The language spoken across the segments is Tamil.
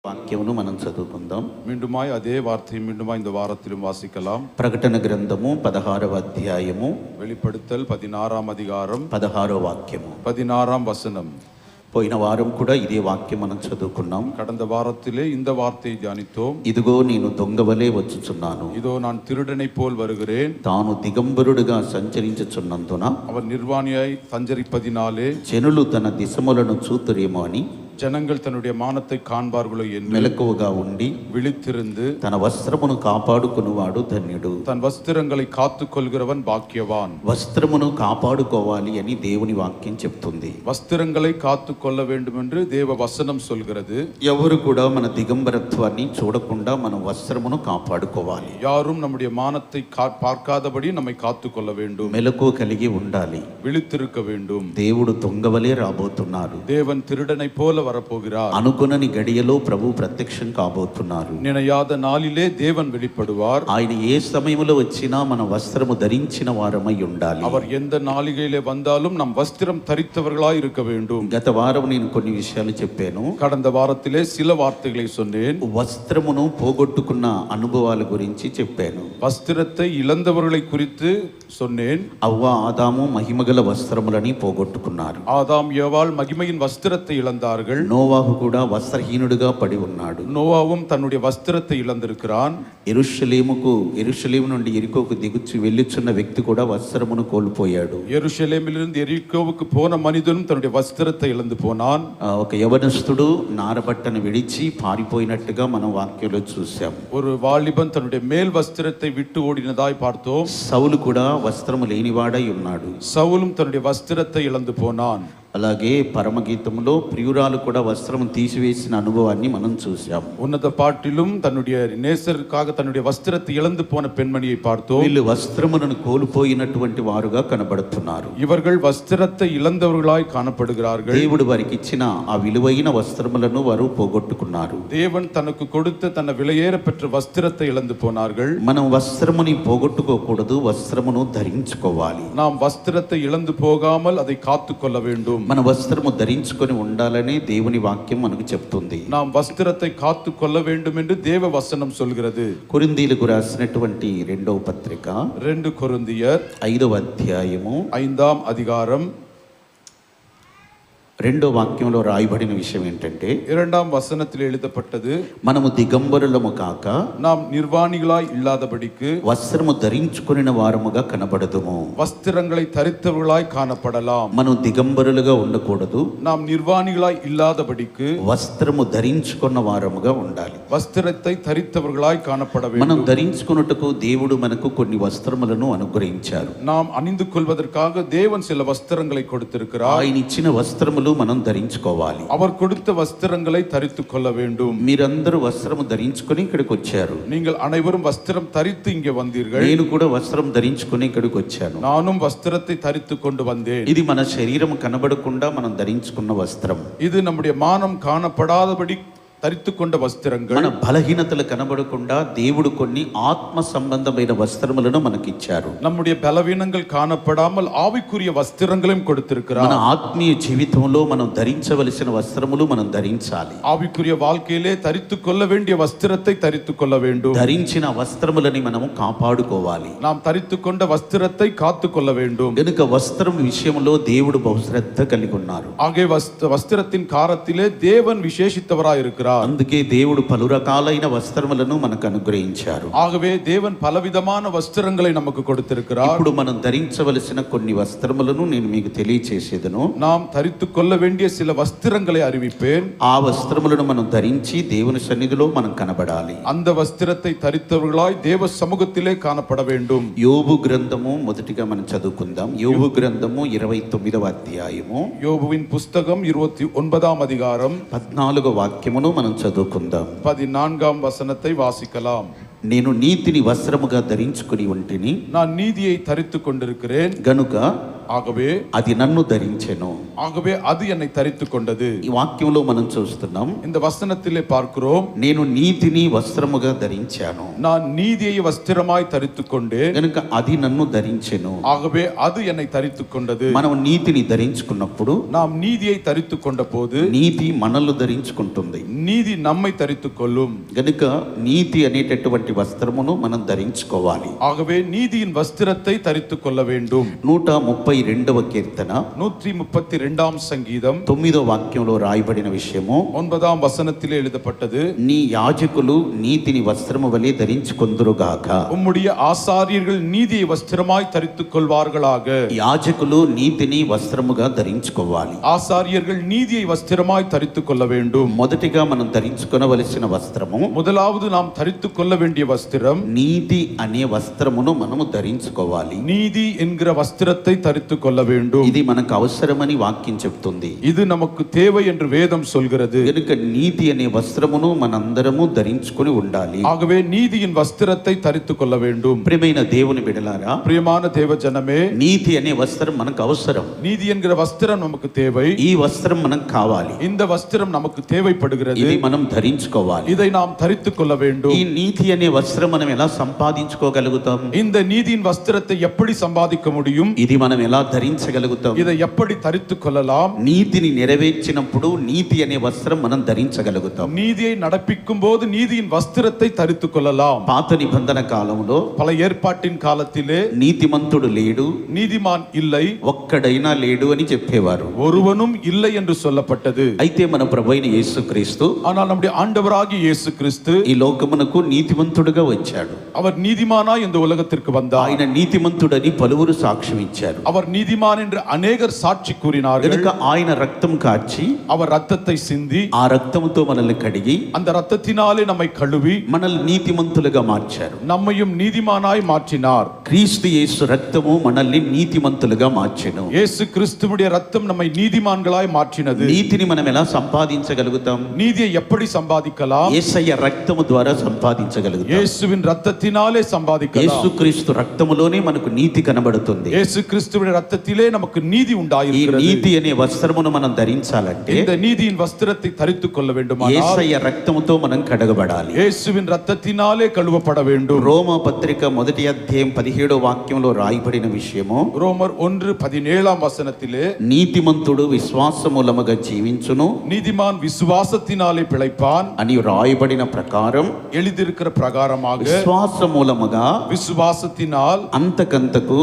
వాక్యమును మనం చదువుకుందాం. మీண்டுమాయ్ అదే వార్த்தை மீண்டுமாய் இந்த வாரத்திலும் வாசிக்கலாம். ప్రకటన గ్రంథము 16వ అధ్యాయము, வெளிப்படுத்தல் 16ஆம் அதிகாரம் 16వ వాక్యము, 16ஆம் வசனம். పోయిన వారం కూడా ఇదే వాక్యం మనం చదువుకున్నాం. கடந்த வாரத்திலே இந்த வார்த்தையை தியானித்தோம். ఇదిగో నేను దొంగవలే వచ్చుచున్నాను, இதோ நான் திருடனை போல் வருகிறேன். తాను దిగంబరుడుగా సంచరించుచున్నందున அவர் నిర్వాణియాய் సంచరిப்பதினாலே జనులు తన దిశములను చూతురేమో అని ஜனங்கள் தன்னுடைய மானத்தை காண்பார்களோ என்று మెలకువగా ఉండి விழித்திருந்து తన వస్త్రమును కాపాడుకునివాడు ధన్యుడు. தன் வஸ்திரங்களை காத்துக் கொள்கிறவன் பாக்கியவான். వస్త్రమును కాపాడుకోవాలి అని దేవుని వాక్యం చెప్తుంది. வஸ்திரங்களை காத்துக் கொள்ள வேண்டும் என்று தேவ வசனம் சொல்கிறது. ఎవరు కూడా మన దిగంబరత్వాన్ని చూడకుండా మన వస్త్రమును కాపాడుకోవాలి. யாரும் நம்முடைய மானத்தை பார்க்காதபடி நம்மை காத்துக் கொள்ள வேண்டும். మెలకువ కలిగి ఉండాలి. விழித்திருக்க வேண்டும். దేవుడు దొంగవలే రాబోతున్నారు. தேவன் திருடனை போல வரப்போகிறார். అనుకునని గడియలో ప్రభు ప్రత్యక్షం కాబోతున్నారు. நினையாத நாளிலே தேவன் வெளிப்படுவார். ఆయన ఏ సమయంలో వచ్చినా మన వస్త్రము ధరించిన వారమై ఉండాలి. அவர் எந்த நாளிகையிலே வந்தாலும் நம் வஸ்திரம் தரித்தவர்களாய் இருக்க வேண்டும். గత వారం నేను కొన్ని విషయాలు చెప్పాను. கடந்த வாரத்திலே சில வார்த்தைகளை சொன்னேன். వస్త్రమును పోగొట్టుకున్న అనుభవాల గురించి చెప్పాను. వస్త్రத்தை இழந்தவர்களை குறித்து சொன்னேன். అవ్వ ఆదాము మహిమగల వస్త్రములని పోగొట్టుకున్నారు. ஆதாம் ஏவாள் மகிமையின் வஸ்திரத்தை இழந்தார்கள். నోవాహు కూడా వస్త్రహీనుడిగా పడి ఉన్నాడు. நோவாவும் தன்னுடைய வஸ்திரத்தை இழந்திருக்கிறான். యెరూషలేము నుండి ఎరికోకు దిగుచు వెళ్ళుచున్న వ్యక్తి కూడా వస్త్రమును కోల్పోయాడు. యెరూషలేమిலிருந்து ఎరికోவுக்கு போன மனிதனும் தன்னுடைய వస్త్రத்தை இழந்து போனான். ఒక యవనస్తుడు నారబట్టను విడిచి పారిపోయినట్టుగా మనం వాక్యంలో చూసాం. ஒரு வாலிபன் தன்னுடைய மேல் வஸ்திரத்தை விட்டு ஓடினதாய் பார்த்தோம். సౌలు కూడా వస్త్రము లేనివాడై ఉన్నాడు. சவுலும் தன்னுடைய வஸ்திரத்தை இழந்து போனான். అలాగే పరమగీతంలో ప్రియురాలు కూడా వస్త్రం తీసివేసిన అనుభవాన్ని మనం చూసాం. ఉన్నత పాటిலும் தன்னுடைய நேசருக்காக தன்னுடைய வஸ்திரத்தை இழந்து போன பெண்மணியை பார்த்தோம். వీళ్ళు వస్త్రములను కోల్పోయినటువంటి వారుగా కనబడుతున్నారు. இவர்கள் வஸ்திரத்தை இழந்தவர்களாய் காணப்படுகிறார்கள். దేవుడు వారికి ఇచ్చిన ఆ విలువైన వస్త్రములను వారు పోగొట్టుకున్నారు. தேவன் தனக்கு கொடுத்த தன்னை விலையேற பெற்ற வஸ்திரத்தை இழந்து போனார்கள். మనం వస్త్రముని పోగొట్టుకోకూడదు, వస్త్రమును ధరించుకోవాలి. நாம் வஸ்திரத்தை இழந்து போகாமல் அதை காத்துக்கொள்ள வேண்டும். మన వస్త్రము ధరించుకొని ఉండాలని దేవుని వాక్యం మనకు చెప్తుంది. நாம் వస్త్రத்தை కాத்துக்கொள்ள வேண்டும் என்று தேவ వசனம் சொல்கிறது. కొరింథీయులకు రాసినటువంటి 2వ పత్రిక 2 కొరింథీయర్ 5వ అధ్యాయము 5ஆம் அதிகாரம் 2వ వాక్యంలో రాయబడిన విషయం ఏంటంటే, 2ஆம் வசனத்தில் எழுதப்பட்டது, మనము దిగంబరులము కాక நாம் நிர்வாணிகளாய் இல்லாதபடிக்கு వస్త్రము ధరించుకొనిన వారముగా కనబడదుము. வஸ்திரங்களை தரித்தவர்களாய் காணப்படலாம். మనం దిగంబరులుగా ఉండకూడదు, நாம் நிர்வாணிகளாய் இல்லாதபடிக்கு వస్త్రము ధరించుకున్న వారముగా ఉండాలి. வஸ்திரத்தை தரித்தவர்களாய் காணப்பட మనం வேண்டும். ధరించుకున్నట్టుకు దేవుడు మనకు కొన్ని వస్త్రములను అనుగ్రహించారు. நாம் అணிந்து கொள்வதற்காக தேவன் சில வஸ்திரங்களை கொடுத்திருக்கிறார். ఆయన ఇచ్చిన వస్త్రములు మనం ధరించుకోవాలి. அவர் கொடுத்த வஸ்திரங்களை தரித்துக் கொள்ள வேண்டும். మీరందరూ వస్త్రము ధరించుకొని ఇక్కడికి వచ్చారు. நீங்கள் அனைவரும் வஸ்திரம் தரித்து இங்கே வந்தீர்கள். నేను కూడా వస్త్రం ధరించుకొని ఇక్కడికి వచ్చాను. நானும் வஸ்திரத்தை தரித்து கொண்டு வந்தேன். ఇది మన శరీరం కనబడకుండా మనం ధరించుకున్న వస్త్రం. இது நம்முடைய மானம் காணப்படாதபடி தரித்து கொண்ட வஸ்திரங்கள். మన బలహీనతలు కనబడకుండా దేవుడు కొన్ని ఆత్మ సంబంధమైన వస్త్రములను మనకిచ్చారు. நம்முடைய பலவீனங்கள் காணப்படாமல் ஆவிக்குரிய வஸ்திரங்களையும் கொடுத்திருக்கிறார். మన ఆత్మీయ జీవితంలో మనం ధరించవలసిన వస్త్రములు మనం ధరించాలి. ஆவிக்குரிய வாழ்க்கையிலே தரித்து கொள்ள வேண்டிய வஸ்திரத்தை தரித்து கொள்ள வேண்டும். ధరించిన వస్త్రములని మనము కాపాడుకోవాలి. நாம் தரித்து கொண்ட வஸ்திரத்தை காத்து கொள்ள வேண்டும். కనుక వస్త్రం విషయంలో దేవుడు బహుశ్రద్ధ కలిగి ఉన్నారు. ஆகவே வஸ்திரத்தின் காரத்திலே தேவன் விசேஷித்தவராய் இருக்கிறார். అందుకే దేవుడు పలు రకాలైన వస్త్రములను మనకు అనుగ్రహించారు. ஆகவே தேவன் பலவிதமான வஸ்திரங்களை நமக்கு கொடுத்திருக்கிறார். ఇప్పుడు మనం ధరించవలసిన కొన్ని వస్త్రములను నేను మీకు తెలియచేసేదను. நாம் தரித்து கொள்ள வேண்டிய சில వస్త్రங்களை அறிவிப்பேன். ఆ వస్త్రములను మనం ధరించి దేవుని సన్నిధిలో మనం కనబడాలి. அந்த వస్త్రத்தை தரித்தவர்களாய் தேவ சமூகத்திலே காணப்பட வேண்டும். యోబు గ్రంథము మొదటిగా మనం చదువుకుందాం. యోబు గ్రంథము 29వ అధ్యాయము யோபுவின் புஸ்தகம் 29ஆம் அதிகாரம் 14వ వాక్యమును మనం చదువుకుందాం. 14ஆம் வசனத்தை வாசிக்கலாம். నేను నీతిని వస్త్రముగా ధరించుకుని ఉంటిని, நான் நீதியை தரித்து கொண்டிருக்கிறேன். గనుక ஆகவே అది నన్ను ధరించెను. அது என்னை தரித்துக் கொண்டது. ఈ వాక్యంలో మనం చూస్తున్నాం, இந்த வசனத்திலே பார்க்கிறோம், నేను నీతిని వస్త్రముగా ధరించాను, நான் நீதியை வஸ்திரமாய் தரித்துக் கொண்டேன், కనుక అది నన్ను ధరించెను. ஆகவே அது என்னை தரித்துக் கொண்டது. మనం నీతిని ధరించుకున్నప్పుడు நாம் நீதியை தரித்துக் கொண்ட போது నీతి మనల్ని ధరించుకుంటుంది. நீதி நம்மை தரித்துக் கொள்ளும். గనుక నీతి అనేటటువంటి వస్త్రమును మనం ధరించుకోవాలి. ஆகவே நீதியின் வஸ்திரத்தை தரித்துக் கொள்ள வேண்டும். 132వ కీర్తన 132ஆம் சங்கீதம் 9వ వాక్యంలో రాయబడిన విషయము, 9ஆம் వசனத்திலே எழுதப்பட்டது, నీ యాజకులు నీతిని వస్త్రము వలె ధరించుకొందురుగాక. உம்முடைய ஆசாரியர்கள் நீதியை வஸ்திரமாய் தரித்துக் கொள்வார்களாக. యాజకులు నీతిని వస్త్రముగా ధరించుకోవాలి. ஆசாரியர்கள் நீதியை வஸ்திரமாய் தரித்துக் கொள்ள வேண்டும். మొదటిగా మనం ధరించుకొనవలసిన వస్త్రము, முதலாவது நாம் தரித்துக் கொள்ள வேண்டிய வஸ்திரம் నీతి అనే వస్త్రమును మనము ధరించుకోవాలి. நீதி என்கிற வஸ்திரத்தை தரித்துக் கொள்ள வேண்டும். ఇది మనకు అవసరమని వాక్యం చెప్తుంది. இது நமக்கு தேவை என்று வேதம் சொல்கிறது. కనుక నీతి అనే వస్త్రమును మనందరము ధరించుకొని ఉండాలి. ஆகவே நீதியின் வஸ்திரத்தை தரித்துக் கொள்ள வேண்டும். ప్రియమైన దేవుని బిడ్డలారా, பிரியமான தேவ ஜனமே, నీతి అనే వస్త్రం మనకు అవసరం. நீதி என்கிற வஸ்திரம் நமக்கு தேவை. ఈ వస్త్రం మనకు కావాలి. இந்த வஸ்திரம் நமக்கு தேவைப்படுகிறது. ఇది మనం ధరించుకోవాలి. இதை நாம் தரித்துக் கொள்ள வேண்டும். ఈ నీతి అనే వస్త్రం మనం ఎలా సంపాదించుకోగలుగుతాం? இந்த நீதியின் வஸ்திரத்தை எப்படி சம்பாதிக்க முடியும்? ఇది మనం ఎలా ధరించగలుగుతాం? இதை எப்படி தரித்துக் கொள்ளலாம்? నీతిని నెరవేర్చినప్పుడు నీతి అనే వస్త్రం మనం ధరించగలుగుతాం. நீதியை நடப்பிக்கும் போது நீதியின் வஸ்திரத்தை தரித்துக் கொள்ளலாம். పాత నిబంధన కాలంలో பல ஏற்பாட்டின் காலத்திலே నీతిమంతుడు లేడు, நீதிமான் இல்லை, ఒక్కడైనా లేడు అని చెప్పేవారు. ஒருவனும் இல்லை என்று சொல்லப்பட்டது. అయితే మన ప్రభువైన యేసుక్రీస్తు ஆனால் நம்முடைய ஆண்டவராகிய இயேசு கிறிஸ்து ఈ లోకమునకు నీతిమంతుడుగా వచ్చాడు. அவர் நீதிமானாய் இந்த உலகத்திற்கு வந்தார். ఆయన నీతిమంతుడని పలువురు సాక్ష్యం ఇచ్చారు. அவர் நீதிமான் என்று அநேகர் சாட்சி கூறினார்கள். కనుక ఆయన రక్తం కార్చి அவர் ரத்தத்தை சிந்தி ఆ రక్తంతో మనల్ని కడిగి அந்த ரத்தத்தினாலே நம்மை கழுவி మనల్ని నీతిమంతులుగా మార్చారు. நம்மையும் நீதிமானாய் மாற்றினார். క్రీస్తు యేసు రక్తము మనల్ని నీతిమంతులుగా మార్చెను. இயேசு கிறிஸ்துவுடைய ரத்தம் நம்மை நீதிமான்களாய் மாற்றினது. నీతిని మనం ఎలా సంపాదించగలుగుతాం? நீதியை எப்படி சம்பாதிக்கலாம்? యేసయ్య రక్తము ద్వారా సంపాదించగలుగుతాం. இயேசுவின் ரத்தத்தினாலே சம்பாதிக்கலாம். యేసుక్రీస్తు రక్తములోనే మనకు నీతి కనబడుతుంది. இயேசு கிறிஸ்துவுடைய ரத்தத்திலே நமக்கு நீதி ఈ உண்டாயிருக்கிறது. నీతి అనే వస్త్రమును మనం ధరించాలంటే இந்த நீதியின் வஸ்திரத்தை தரித்துக் கொள்ள வேண்டுமானால் యేసయ్య రక్తముతో మనం కడగబడాలి. இயேசுவின் ரத்தத்தினாலே கழுவப்பட வேண்டும். రోమా పత్రిక 1వ అధ్యాయం 17వ వాక్యంలో రాయబడిన విషయము, ரோமர் 1:17ஆம் வசனத்திலே నీతిమంతుడు విశ్వాసమూలముగా జీవించును நீதிமான் விசுவாசத்தினாலே பிழைப்பான் అని రాయబడిన ప్రకారం எழுதியிருக்கிற பிரகாரமாக విశ్వాసమూలముగా விசுவாசத்தினால் అంతకంతకు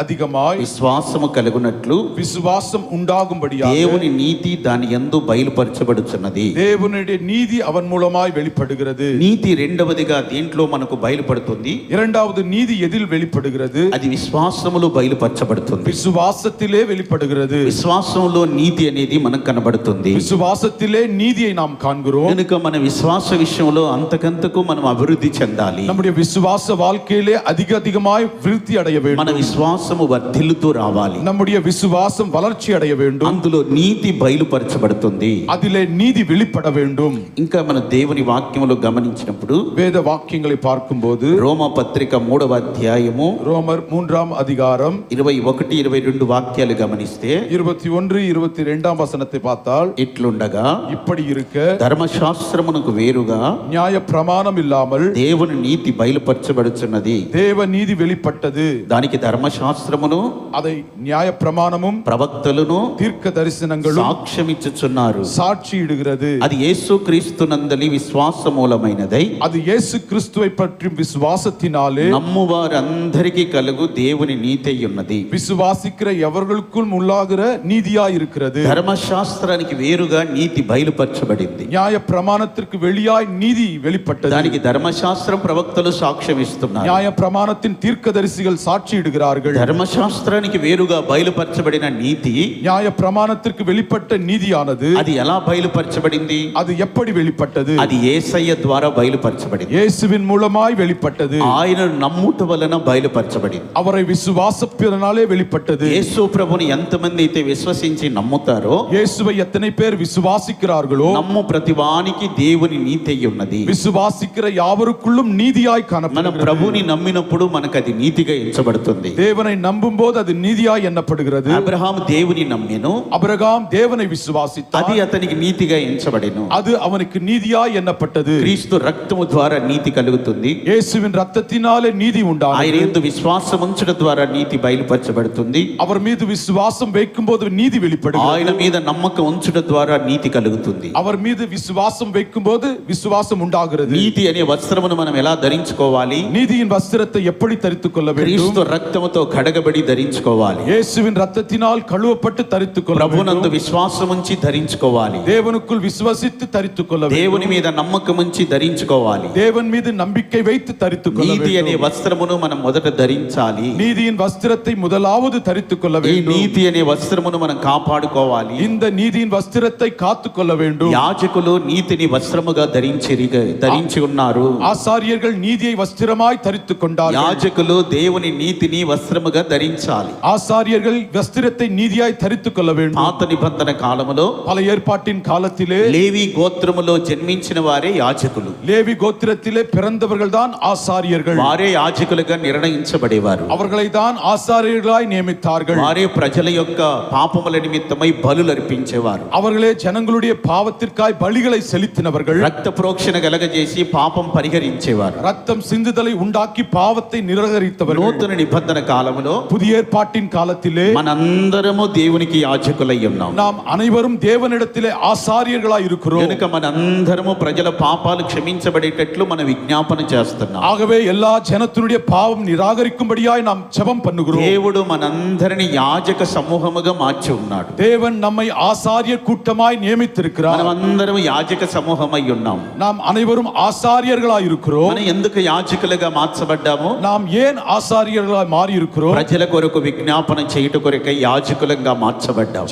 அதிகமாய் విశ్వాసము కలుగునట్లు விசுவாசம் உண்டாகும்படியாக దేవుని నీతి దాని యందు బయలుపరచబడుచున్నది. தேவனுடைய நீதி அவன் மூலமாய் வெளிப்படுகிறது. నీతి రెండవదిగా దేంట్లో మనకు బయలుపడుతుంది? இரண்டாவது நீதி எதில் வெளிப்படுகிறது? అది విశ్వాసములో బయలుపరచబడుతుంది. விசுவாசத்திலே வெளிப்படுகிறது. విశ్వాసంలో నీతి అనేది మనకు కనబడుతుంది. விசுவாசத்திலே நீதியை நாம் காண்கிறோம். కనుక మన విశ్వాస విషయంలో అంతకంతకు మనం అభివృద్ధి చెందాలి. நம்முடைய விசுவாச வாழ்க்கையிலே அதிகமாய் விருத்தி அடைய మన வேண்டும். విశ్వాసము వర్ధిల్లుతూ రావాలి. நம்முடைய விசுவாசம் வளர்ச்சி அடைய வேண்டும். అందులో నీతి బయలుపరచబడుతుంది. அதிலே நீதி வெளிப்பட வேண்டும். ఇంకా మన దేవుని వాక్యములో గమనించినప్పుడు வேத வாக்கியங்களை பார்க்கும்போது రోమా పత్రిక 3వ అధ్యాయము ரோமர் 3ஆம் அதிகாரம் 21, 22 వాక్యాలు గమనిస్తే 21, 22ஆம் வசனத்தை பார்த்தால் ఇట్లుండగా இப்படி இருக்க ధర్మశాస్త్రమునకు వేరుగా நியாய பிரமாணம் இல்லாமல் దేవుని నీతి బయలుపరచబడుచున్నది. தேவ நீதி வெளிப்பட்டது. దానికి ధర్మశాస్త్రమును அதை நியாய பிரமாணமும் ప్రవక్తలను தீர்க்க தரிசனங்களும் సాక్ష్యమిచ్చుచున్నారు. சாட்சியிடுகிறது. అది యేసుక్రీస్తునందలి విశ్వాసమూలమైనదై அது இயேசு கிறிஸ்துவை பற்றும் விசுவாசத்தினாலே నమ్మువారందరికీ కలుగు దేవుని నీతి ఉన్నది. விசுவாசிக்கிற எவர்களுக்கும் உள்ளாகிற நீதியாய் இருக்கிறது. ధర్మశాస్త్రానికి వేరుగా నీతి బయలుపరచబడింది. நியாய பிரமாணத்திற்கு வெளியாய் நீதி வெளிப்பட்டது. దానికి ధర్మశాస్త్రం ప్రవక్తలు సాక్ష్యం ఇస్తున్నారు. நியாய பிரமாணத்தின் தீர்க்கதரிசிகள் சாட்சியிடுகிறார்கள். ధర్మశాస్త్రానికి వేరుగా బయలుపరచబడిన నీతి நியாய பிரமாணத்திற்கு வெளிப்பட்ட நீதியானது అది ఎలా బయలుపరచబడింది? அது எப்படி வெளிப்பட்டது? అది యేసయ్య ద్వారా బయలుపరచబడింది. இயேசுவின் மூலமாய் வெளிப்பட்டது. ఆయన నమ్ముట వలన బయలుపరచబడింది. அவரை விசுவாசத்தினாலே வெளிப்பட்டது. యేసు ప్రభుని ఎంతమంది అయితే విశ్వసించి నమ్ముతారో, இயேசுவை எத்தனை பேர் விசுவாசிக்கிறார்களோ నమ్ము ప్రతివానికి దేవుని నీతి ఉన్నది. விசுவாசிக்கிற யாவருக்குள்ளும் நீதியாய் మన காணப்படுகிறது. ప్రభుని నమ్మినప్పుడు మనకు అది నీతిగా ఎంచబడుతుంది. చెబుతుంది. தேவனை நம்பும்போது அது நீதியாய் எண்ணப்படுகிறது. అబ్రహాము దేవుని నమ్మెను, அபிரகாம் தேவனை விசுவாசித்தார், అది అతనికి నీతిగా ఎంచబడెను. அது அவனுக்கு நீதியாய் எண்ணப்பட்டது. క్రీస్తు రక్తము ద్వారా నీతి కలుగుతుంది. இயேசுவின் ரத்தத்தினாலே நீதி ఆయన உண்டானது. యందు విశ్వాసం ఉంచడం ద్వారా నీతి బయలుపరచబడుతుంది. அவர் மீது விசுவாசம் வைக்கும்போது நீதி வெளிப்படுகிறது. ఆయన మీద నమ్మకం ఉంచడం ద్వారా నీతి కలుగుతుంది. அவர் மீது விசுவாசம் வைக்கும்போது விசுவாசம் உண்டாகிறது. నీతి అనే వస్త్రమును మనం ఎలా ధరించుకోవాలి? நீதியின் வஸ்திரத்தை எப்படி தரித்துக் கொள்ள வேண்டும்? క్రీస్తు రక్తముతో కడగబడి ధరించుకోవాలి. இயேசுவின் ரத்தத்தினால் கழுவப்பட்டு தரித்துக் கொள்ள ప్రభునందు வேண்டும். విశ్వాసం ఉంచి ధరించుకోవాలి. தேவனுக்குள் விசுவாசித்து தரித்துக் கொள்ள வேண்டும். దేవుని మీద నమ్మకం ఉంచి ధరించుకోవాలి. தேவன் மீது நம்பிக்கை வைத்து தரித்துக் கொள்ள నీతి అనే வேண்டும். వస్త్రమును మనం మొదట ధరించాలి. நீதியின் வஸ்திரத்தை முதலாவது தரித்துக் கொள்ள ఈ வேண்டும். నీతి అనే వస్త్రమును మనం కాపాడుకోవాలి. இந்த நீதியின் வஸ்திரத்தை காத்துக் கொள்ள வேண்டும். యాజకులు నీతిని వస్త్రముగా ధరించి ఉన్నారు. ஆசாரியர்கள் நீதியை வஸ்திரமாய் தரித்துக் கொண்டார்கள். యాజకులు దేవుని నీతిని వస్త్రముగా ధరించాలి. ஆசாரியர்கள் வஸ்திரத்தை நீதியாய் தரித்துக் கொள்ள வேண்டும். పాత నిబంధన కాలములో பல ஏற்பாட்டின் காலத்திலே లేవి గోత్రములో జన్మించిన వారే యాజకులు. லேவி கோத்திரத்திலே பிறந்தவர்கள் தான் ஆசாரியர்கள். వారే యాజకులుగా నిర్ణయించబడేవారు. அவர்களை தான் ஆசாரியர்களாய் நியமித்தார்கள். వారే ప్రజల యొక్క పాపముల నిమిత్తమై బలులు అర్పించేవారు. அவர்களே ஜனங்களுடைய பாவத்திற்காய் பலிகளை செலுத்தினவர்கள். రక్త ప్రోక్షణ కలగజేసి పాపం పరిహరించేవారు. ரத்தம் சிந்துதலை உண்டாக்கி பாவத்தை நிராகரித்தவர்கள். నూతన నిబంధన కాలములో புதிய ஏற்பாட்டின் காலத்திலே మనందరము దేవునికి యాజకులై ఉన్నాం. நாம் அனைவரும் தேவனிடத்திலே ஆசாரியர்களாய் இருக்கிறோம். కనుక మనందరము ప్రజల పాపాలు క్షమించబడేటట్లు మనం విజ్ఞాపన చేస్తున్నాం. ஆகவே எல்லா ஜனத்தினுடைய பாவம் நிராகரிக்கும்படியாய் நாம் ஜெபம் பண்ணுகிறோம். దేవుడు మనందరిని యాజక సమూహముగా మార్చి ఉన్నాడు. தேவன் நம்மை ஆசாரியர் கூட்டமாய் நியமித்திருக்கிறார். మనమందరం యాజక సమూహమై ఉన్నాం. நாம் அனைவரும் ஆசாரியர்களாய் இருக்கிறோம். మనం ఎందుకు యాజకులుగా మార్చబడ్డాము? நாம் ஏன் ஆசாரியர்களாய் மாறி இருக்கிறோம்? ప్రజల కొరకు విజ్ఞాపన చేయుట కొరకై యాజకులుగా మార్చబడ్డాము.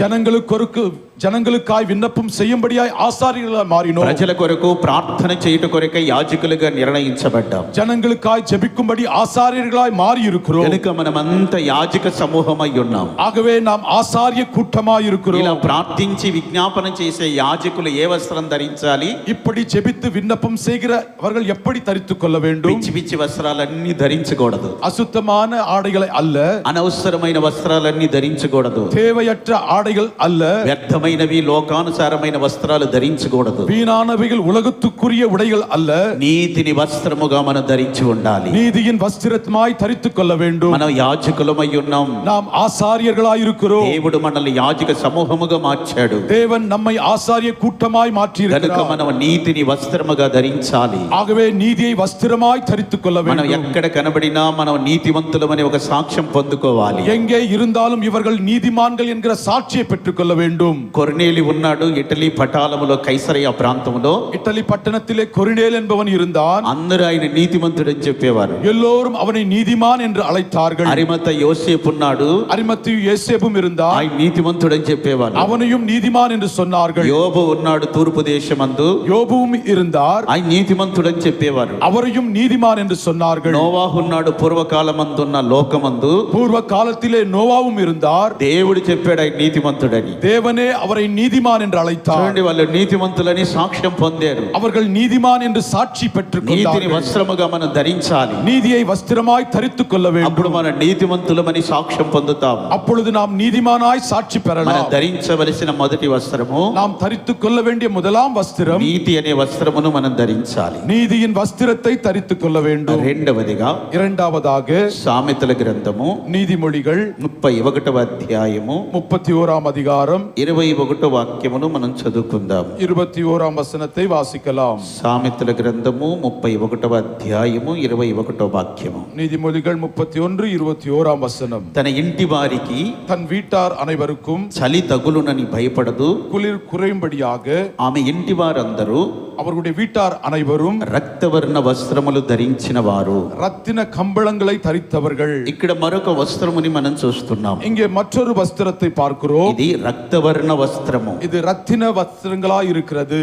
ஜனங்களுக்காய் விண்ணப்பம் செய்யும்படியாய் ஆசாரியர்களாய் மாறினோம். ప్రజల కొరకు ప్రార్థన చేయుట కొరకై యాజకులుగా నిర్ణయించబడ్డాము. ஜனங்களுக்காய் ஜெபிக்கும்படி ஆசாரியர்களாய் மாறி இருக்கிறோம். కనుక మనమంతా యాజక సమూహమై ఉన్నాం. ஆகவே நாம் ஆசாரிய கூட்டமாய் இருக்கிறோம். ఇలా ప్రార్థించి విజ్ఞాపన చేసే యాజకులు ఏ వస్త్రం ధరించాలి? இப்படி ஜெபித்து விண்ணப்பம் செய்கிறவர்கள் எப்படி தரித்துக் கொள்ள வேண்டும்? పిచ్చి పిచ్చి వస్త్రాలన్నీ ధరించకూడదు. அசுத்தமான ஆடைகளை அல்ல, అనవసరమైన వస్త్రాలన్నీ ధరించకూడదు. தேவையற்ற ஆடைகள் அல்ல, వ్యర్థమైనవి లోకానుసారమైన వస్త్రాలు ధరించకూడదు. வீணானவைகள் உலகத்துக்குரிய உடைகள் அல்ல, నీతిని వస్త్రముగా మనం ధరించి ఉండాలి. நீதியின் வஸ்திரமாய் தரித்துக் கொள்ள வேண்டும். మనం యాజకులమై ఉన్నాం. நாம் ஆசாரியர்களாய் இருக்கிறோம். దేవుడు మనల్ని యాజక సమూహముగా మార్చాడు. தேவன் நம்மை ஆசாரிய கூட்டமாய் மாற்றி కనుక இருக்கிறார். మనం నీతిని వస్త్రముగా ధరించాలి. ஆகவே நீதியை வஸ்திரமாய் தரித்துக் கொள்ள మనం வேண்டும். ఎక్కడ కనబడినా మనం నీతివంతులమని ఒక సాక్ష్యం పొందుకోవాలి. எங்கே இருந்தாலும் இவர்கள் நீதிமான்கள் என்கிற சாட்சியை பெற்றுக் கொள்ள வேண்டும். కొర్నేలి ఉన్నాడు ఇటలీ పటాలములో కైసరయ ప్రాంతంలో. இட்டலி பட்டணத்திலே கொரினேல் என்பவன் இருந்தான். అందరూ ఆయన నీతిమంతుడని చెప్పేవారు. எல்லோரும் அவனை நீதிமான் என்று அழைத்தார்கள். అరిమత యోసేపు ఉన్నాడు, அரிமத்தியு யோசேப்பும் இருந்தான். ఆయన నీతిమంతుడని చెప్పేవారు. அவனையும் நீதிமான் என்று சொன்னார்கள். యోబు ఉన్నాడు తూర్పు దేశమందు, யோபுவும் இருந்தார். ఆయన నీతిమంతుడని చెప్పేవారు. அவரையும் நீதிமான் என்று சொன்னார்கள். నోవాహు ఉన్నాడు పూర్వకాలమందున్న లోకమందు, பூர்வ காலத்திலே நோவாவும் இருந்தார். దేవుడు చెప్పాడు ఆయన నీతిమంతుడని. தேவனே அவரை நீதிமான் என்று அழைத்தார். చూడండి, వాళ్ళు నీతిమంతులని సాక్ష్యం పొందారు. அவர்கள் நீதிமான் என்று சாட்சி பெற்றுக் నీతిని கொண்டார்கள். వస్త్రముగా మనం ధరించాలి. நீதியை வஸ்திரமாய் தரித்துக் கொள்ள అప్పుడు வேண்டும். మన నీతిమంతులమని సాక్ష్యం పొందుతాం. அப்பொழுது நாம் நீதிமானாய் சாட்சி మనం பெறலாம். ధరించవలసిన మొదటి వస్త్రము நாம் தரித்துக் கொள்ள வேண்டிய முதலாம் வஸ்திரம் నీతి అనే వస్త్రమును మనం ధరించాలి. நீதியின் வஸ்திரத்தை தரித்துக் கொள்ள வேண்டும். రెండవదిగా இரண்டாவதாக సామెతల గ్రంథము நீதிமொழிகள் 31వ అధ్యాయము 31ஆம் அதிகாரம் 21వ వాక్యమును మనం చదువుకుందాం. 21ஆம் வசனத்தை வாசிக்கலாம். సామెతల గ్రంథము 31వ అధ్యాయము 21వ వాక్యము. நீதிமொழிகள் 31 21ஆம் வசனம். తన ఇంటి వారికి தன் வீட்டார் அனைவருக்கும் చలి తగులునని భయపడదు. குளிர் குறையும்படியாக ఆమె ఇంటి వారందరూ அவர்களுடைய வீட்டார் அனைவரும் రక్తవర్ణ వస్త్రములు ధరించిన వారు. ரத்தின கம்பளங்களை தரித்தவர்கள். ఇక్కడ మరొక వస్త్రముని మనం చూస్తున్నాం. இங்கே மற்றொரு வஸ்திரத்தை பார்க்கிறோம். ఇది రక్తవర్ణ వస్త్రము. இது ரத்தின வஸ்திரங்களாய் இருக்கிறது.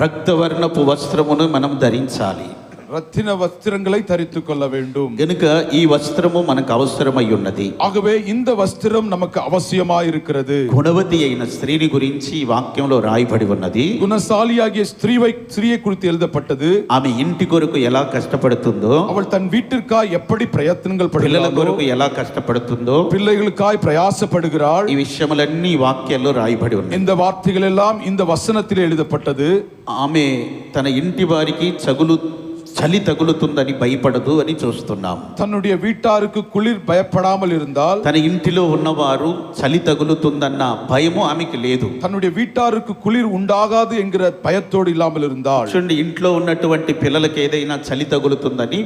రక్తవర్ణపు వస్త్రమును మనం ధరించాలి. ரத்தின வஸ்திரங்களை தரித்துக் கொள்ள வேண்டும். గనుక ఈ వస్త్రము మనకు అవసరమై ఉన్నది. ஆகவே இந்த வஸ்திரம் நமக்கு அவசியமாய் இருக்கிறது. గుణవతి అయిన స్త్రీని గురించి ఈ వాక్యంలో రాయబడి ఉన్నది. குணசாலியாகிய ஸ்திரீயை குறித்து எழுதப்பட்டது. ఆమె ఇంటి కొరకు ఎలా కష్టపడుతుందో, அவள் தன் வீட்டிற்காய் எப்படி பிரயత్నங்கள் పిల్లల படுகிறாளோ, కొరకు ఎలా కష్టపడుతుందో, பிள்ளைகளுக்காய் பிரயாசப்படுகிறாள். ఈ విషయములన్నీ ఈ వాక్యాల్లో రాయబడి ఉన్నాయి. இந்த வார்த்தைகள் எல்லாம் இந்த வசனத்தில் எழுதப்பட்டது. ఆమె తన ఇంటి వారికి చలి తగులుతుందని భయపడదు అని చూస్తున్నాం. தன்னுடைய வீட்டாருக்கு குளிர் பயப்படாமல் இருந்தால், తన ఇంటిలో ఉన్నవారు చలి తగులుతుందన్న భయము ఆమెకి లేదు. தன்னுடைய வீட்டாருக்கு குளிர் உண்டாகாது என்கிற பயத்தோடு இல்லாமல் இருந்தால், చూడండి, ఇంట్లో ఉన్నటువంటి పిల్లలకి ఏదైనా చలి తగులుతుందని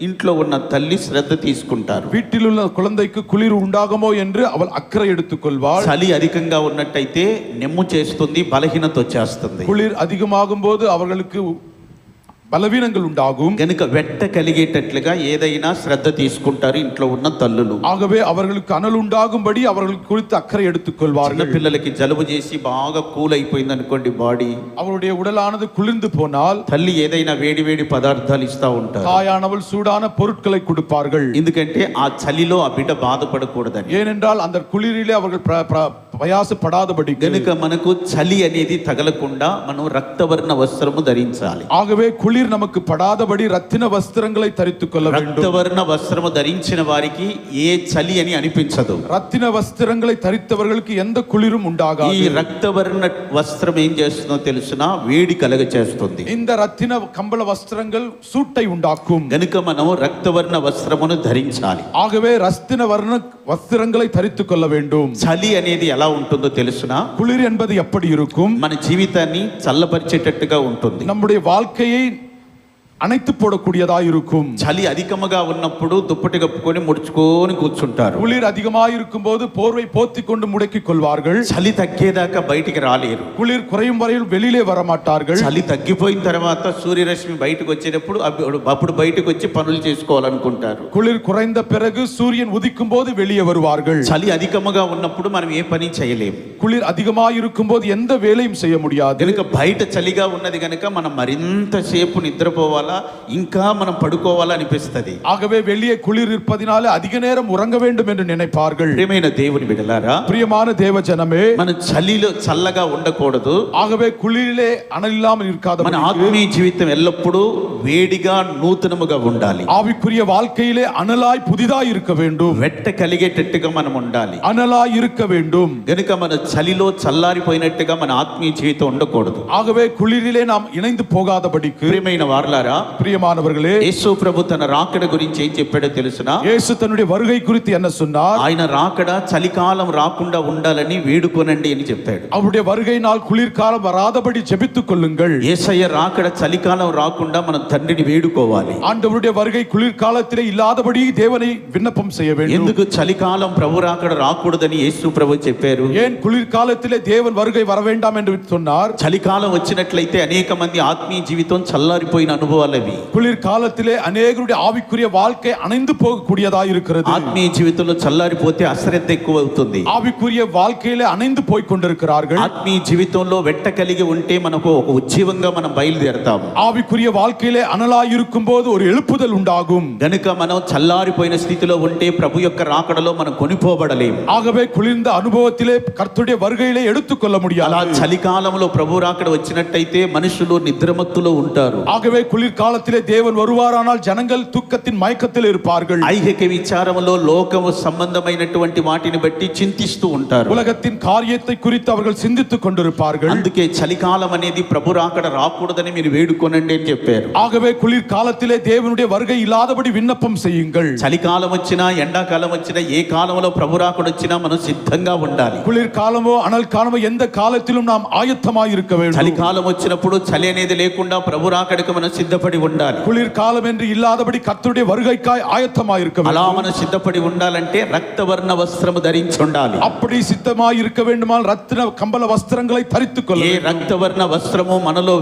ఇంట్లో ఉన్న తల్లి శ్రద్ధ తీసుకుంటారు. வீட்டில் உள்ள குழந்தைக்கு குளிர் உண்டாகுமோ என்று அவள் அக்கறை எடுத்துக் கொள்வாள். చలి అధికంగా ఉన్నట్టయితే నెమ్ము చేస్తుంది, బలహీనత వచ్చేస్తుంది. குளிர் அதிகமாகும் போது அவர்களுக்கு బలవీనంగా ఉండాகும். గనుక వెట్ట కలిగేటట్లుగా ఏదైనా శ్రద్ధ తీసుకుంటారు ఇంట్లో ఉన్న తల్లులు. ஆகவே அவர்களுக்கு அனல் உண்டாகும்படி அவர்கள் குறித்து அக்கறை எடுத்துக் கொள்வார்கள். పిల్లలకి జలుబు చేసి బాగా కూల్ అయిపోయింది అనుకోండి బాడీ, அவருடைய உடலானது குளிர்ந்து போனால் తల్లి ఏదైనా వేడి వేడి పదార్థాలు ఇస్తా ఉంటారు. தாயானவள் சூடான பொருட்களை கொடுப்பார்கள். ఎందుకంటే ఆ చలిలో ఆ బిడ్డ బాధపడకూడదని. ஏனென்றால் அந்த குளிரிலே அவர்கள் பிரயாசப்படாதபடி. గనుక మనకు చలి అనేది తగలకుండా మనం రక్తవర్ణ వస్త్రము ధరించాలి. ஆகவே குளிர் நமக்கு படாதபடி ரத்தின வஸ்திரங்களை தரித்துக் கொள்ள வேண்டும். రక్తవర్ణ వస్త్రము ధరించిన వారికి ఏ చలి అని అనిపించదు. ரத்தின வஸ்திரங்களை தரித்தவர்களுக்கு எந்த குளிரும் உண்டாகாது. ఈ రక్తవర్ణ వస్త్రం ఏం చేస్తుందో తెలుసునా? వేడి కలగ చేస్తుంది. இந்த ரத்தின கம்பள வஸ்திரங்கள் சூட்டை உண்டாக்கும். గనుక మనం రక్తవర్ణ వస్త్రమును ధరించాలి. ஆகவே ரத்தின வர்ண வஸ்திரங்களை தரித்துக் கொள்ள வேண்டும். చలి అనేది ఎలా ఉంటుందో తెలుసునా? குளிர் என்பது எப்படி இருக்கும்? మన జీవితాన్ని చల్లపరిచేటట్టుగా ఉంటుంది. நம்முடைய வாழ்க்கையை அணைத்து போடக்கூடியதா இருக்கும். చలి అధికముగా ఉన్నప్పుడు దుప్పటి కప్పుకొని ముడుచుకొని కూర్చుంటారు. குளிர் அதிகமாக இருக்கும் போது போர்வை போத்திக் கொண்டு முடக்கிக் கொள்வார்கள். చలి తగ్గేదాకా బయటికి రాలేరు. குளிர் குறையும் வரையில் வெளியிலே வரமாட்டார்கள். చలి తగ్గిపోయిన తర్వాత సూర్యరశ్మి బయటకు వచ్చేటప్పుడు అప్పుడు బయటకు వచ్చి పనులు చేసుకోవాలనుకుంటారు. குளிர் குறைந்த பிறகு சூரியன் உதிக்கும் போது வெளியே வருவார்கள். చలి అధికముగా ఉన్నప్పుడు మనం ఏ పని చేయలేము. குளிர் அதிகமாக இருக்கும் போது எந்த வேலையும் செய்ய முடியாது. కనుక బయట చలిగా ఉన్నది కనుక మనం మరింత సేపు నిద్రపోవాలి, ఇంకా మనం పడుకోవాలా అనిపిస్తది. ஆகவே வெளியே குளிர் இருப்பதினாலே அதிக நேரம் உறங்க வேண்டும் என்று நினைப்பார்கள். ప్రియమైన దేవుని బిడ్డలారా, பிரியமான தேவ ஜனமே, మన చలిలో చల్లగా ఉండకూడదు. ஆகவே குளிரிலே அனல் இல்லாமல் இருக்காத మన ఆత్మీయ జీవితం ఎల్లప్పుడూ వేడిగా నూతనముగా ఉండాలి. ஆவிக்குரிய வாழ்க்கையிலே அனலாய் புதிதாய் இருக்க வேண்டும். వెట్ట కలిగేటట్టుగా మనం ఉండాలి. அனலாய் இருக்க வேண்டும். గనుక మన చలిలో చల్లారిపోయినట్టుగా మన ఆత్మీయ జీవితం ఉండకూడదు. ஆகவே குளிரிலே நாம் இணைந்து போகாதபடிக்கு. ప్రియమైన వారలారా, பிரியமானவர்களே, యేసు ప్రభు తన రాకడ గురించి ఏం చెప్పాడో తెలుసునా? இயேசு தன்னுடைய வருகை குறித்து என்ன சொன்னார்? ఆయన రాకడ చలికాలం రాకుండా ఉండాలని వేడుకోనండి అని చెప్పాడు. அவருடைய வருகை நாள் குளிர்காலம் வராதபடி ஜெபித்துக் கொள்ளுங்கள். యేసయ్య రాకడ చలికాలం రాకుండా మనం తండ్రిని వేడుకోవాలి. ஆண்டவருடைய வருகை குளிர்காலத்திலே இல்லாதபடி தேவனை விண்ணப்பம் செய்ய வேண்டும். ఎందుకు చలికాలం ప్రభు రాకడ రాకూడదని యేసు ప్రభు చెప్పారు? ஏன் குளிர்காலத்திலே தேவன் வருகை வர வேண்டாம் என்று சொன்னார்? చలికాలం వచ్చినట్లయితే అనేక మంది ఆత్మీయ జీవితం చల్లారిపోయిన అనుభవాలవి. குளிர்காலத்திலே அநேகருடைய ஆவிக்குரிய வாழ்க்கை அணைந்து போகக்கூடியதாக இருக்கிறது. ఆత్మీయ జీవితంలో చల్లారిపోతే అశ్రద్ధ ఎక్కువ అవుతుంది. ஆவிக்குரிய வாழ்க்கையிலே அணைந்து போய் கொண்டிருக்கிறார்கள். ఆత్మీయ జీవితంలో వెట్ట కలిగి ఉంటే మనకు ఒక ఉజ్జీవంగా మనం బయలుదేరతాము. ஆவிக்குரிய வாழ்க்கையிலே அனலாய் இருக்கும் போது ஒரு எழுப்புதல் உண்டாகும். గనుక మనం చల్లారిపోయిన స్థితిలో ఉంటే ప్రభు యొక్క రాకడలో మనం కొనిపోబడలేము. ஆகவே குளிர்ந்த அனுபவத்திலே கர்த்தருடைய வருகையிலே எடுத்துக்கொள்ள முடியாது. అలా చలికాలంలో ప్రభు రాకడ వచ్చినట్టయితే మనుషులు నిద్రమత్తులో ఉంటారు. ஆகவே குளிர்காலத்திலே தேவன் வருவாரானால் ஜனங்கள் தூக்கத்தின் மயக்கத்தில் இருப்பார்கள். ఐహిక విచారములో లోకము సంబంధమైనటువంటి వాటిని బట్టి చింతిస్తూ ఉంటారు. உலகத்தின் காரியத்தை குறித்து அவர்கள் சிந்தித்துக் கொண்டிருப்பார்கள். అందుకే చలికాలం అనేది ప్రభు రాకడ రాకూడదని మీరు వేడుకోనండి అని చెప్పారు. ஆகவே குளிர்காலத்திலே தேவனுடைய வருகை இல்லாதபடி விண்ணப்பம் செய்யுங்கள். చలికాలం వచ్చినా ఎండాకాలం వచ్చినా ఏ కాలంలో ప్రభు రాకడ వచ్చినా మనం సిద్ధంగా ఉండాలి. குளிர்காலமோ அனல் காலமோ எந்த காலத்திலும் நாம் ஆயத்தமாய் இருக்க வேண்டும். చలికాలం వచ్చినప్పుడు చలి అనేది లేకుండా ప్రభు రాకడకు మనం సిద్ధపడి ఉండాలి. குளிர்காலம் என்று இல்லாதபடி கர்த்தருடைய வருகைக்காய் ஆயத்தமாய் இருக்க வேண்டும். అలా మనం సిద్ధపడి ఉండాలంటే రక్తవర్ణ వస్త్రము ధరించి ఉండాలి. அப்படி சித்தமாய் இருக்க வேண்டுமானால் ரத்தின கம்பள வஸ்திரங்களை தரித்துக் கொள்ள ఏ வேண்டும். రక్తవర్ణ వస్త్రము మనలో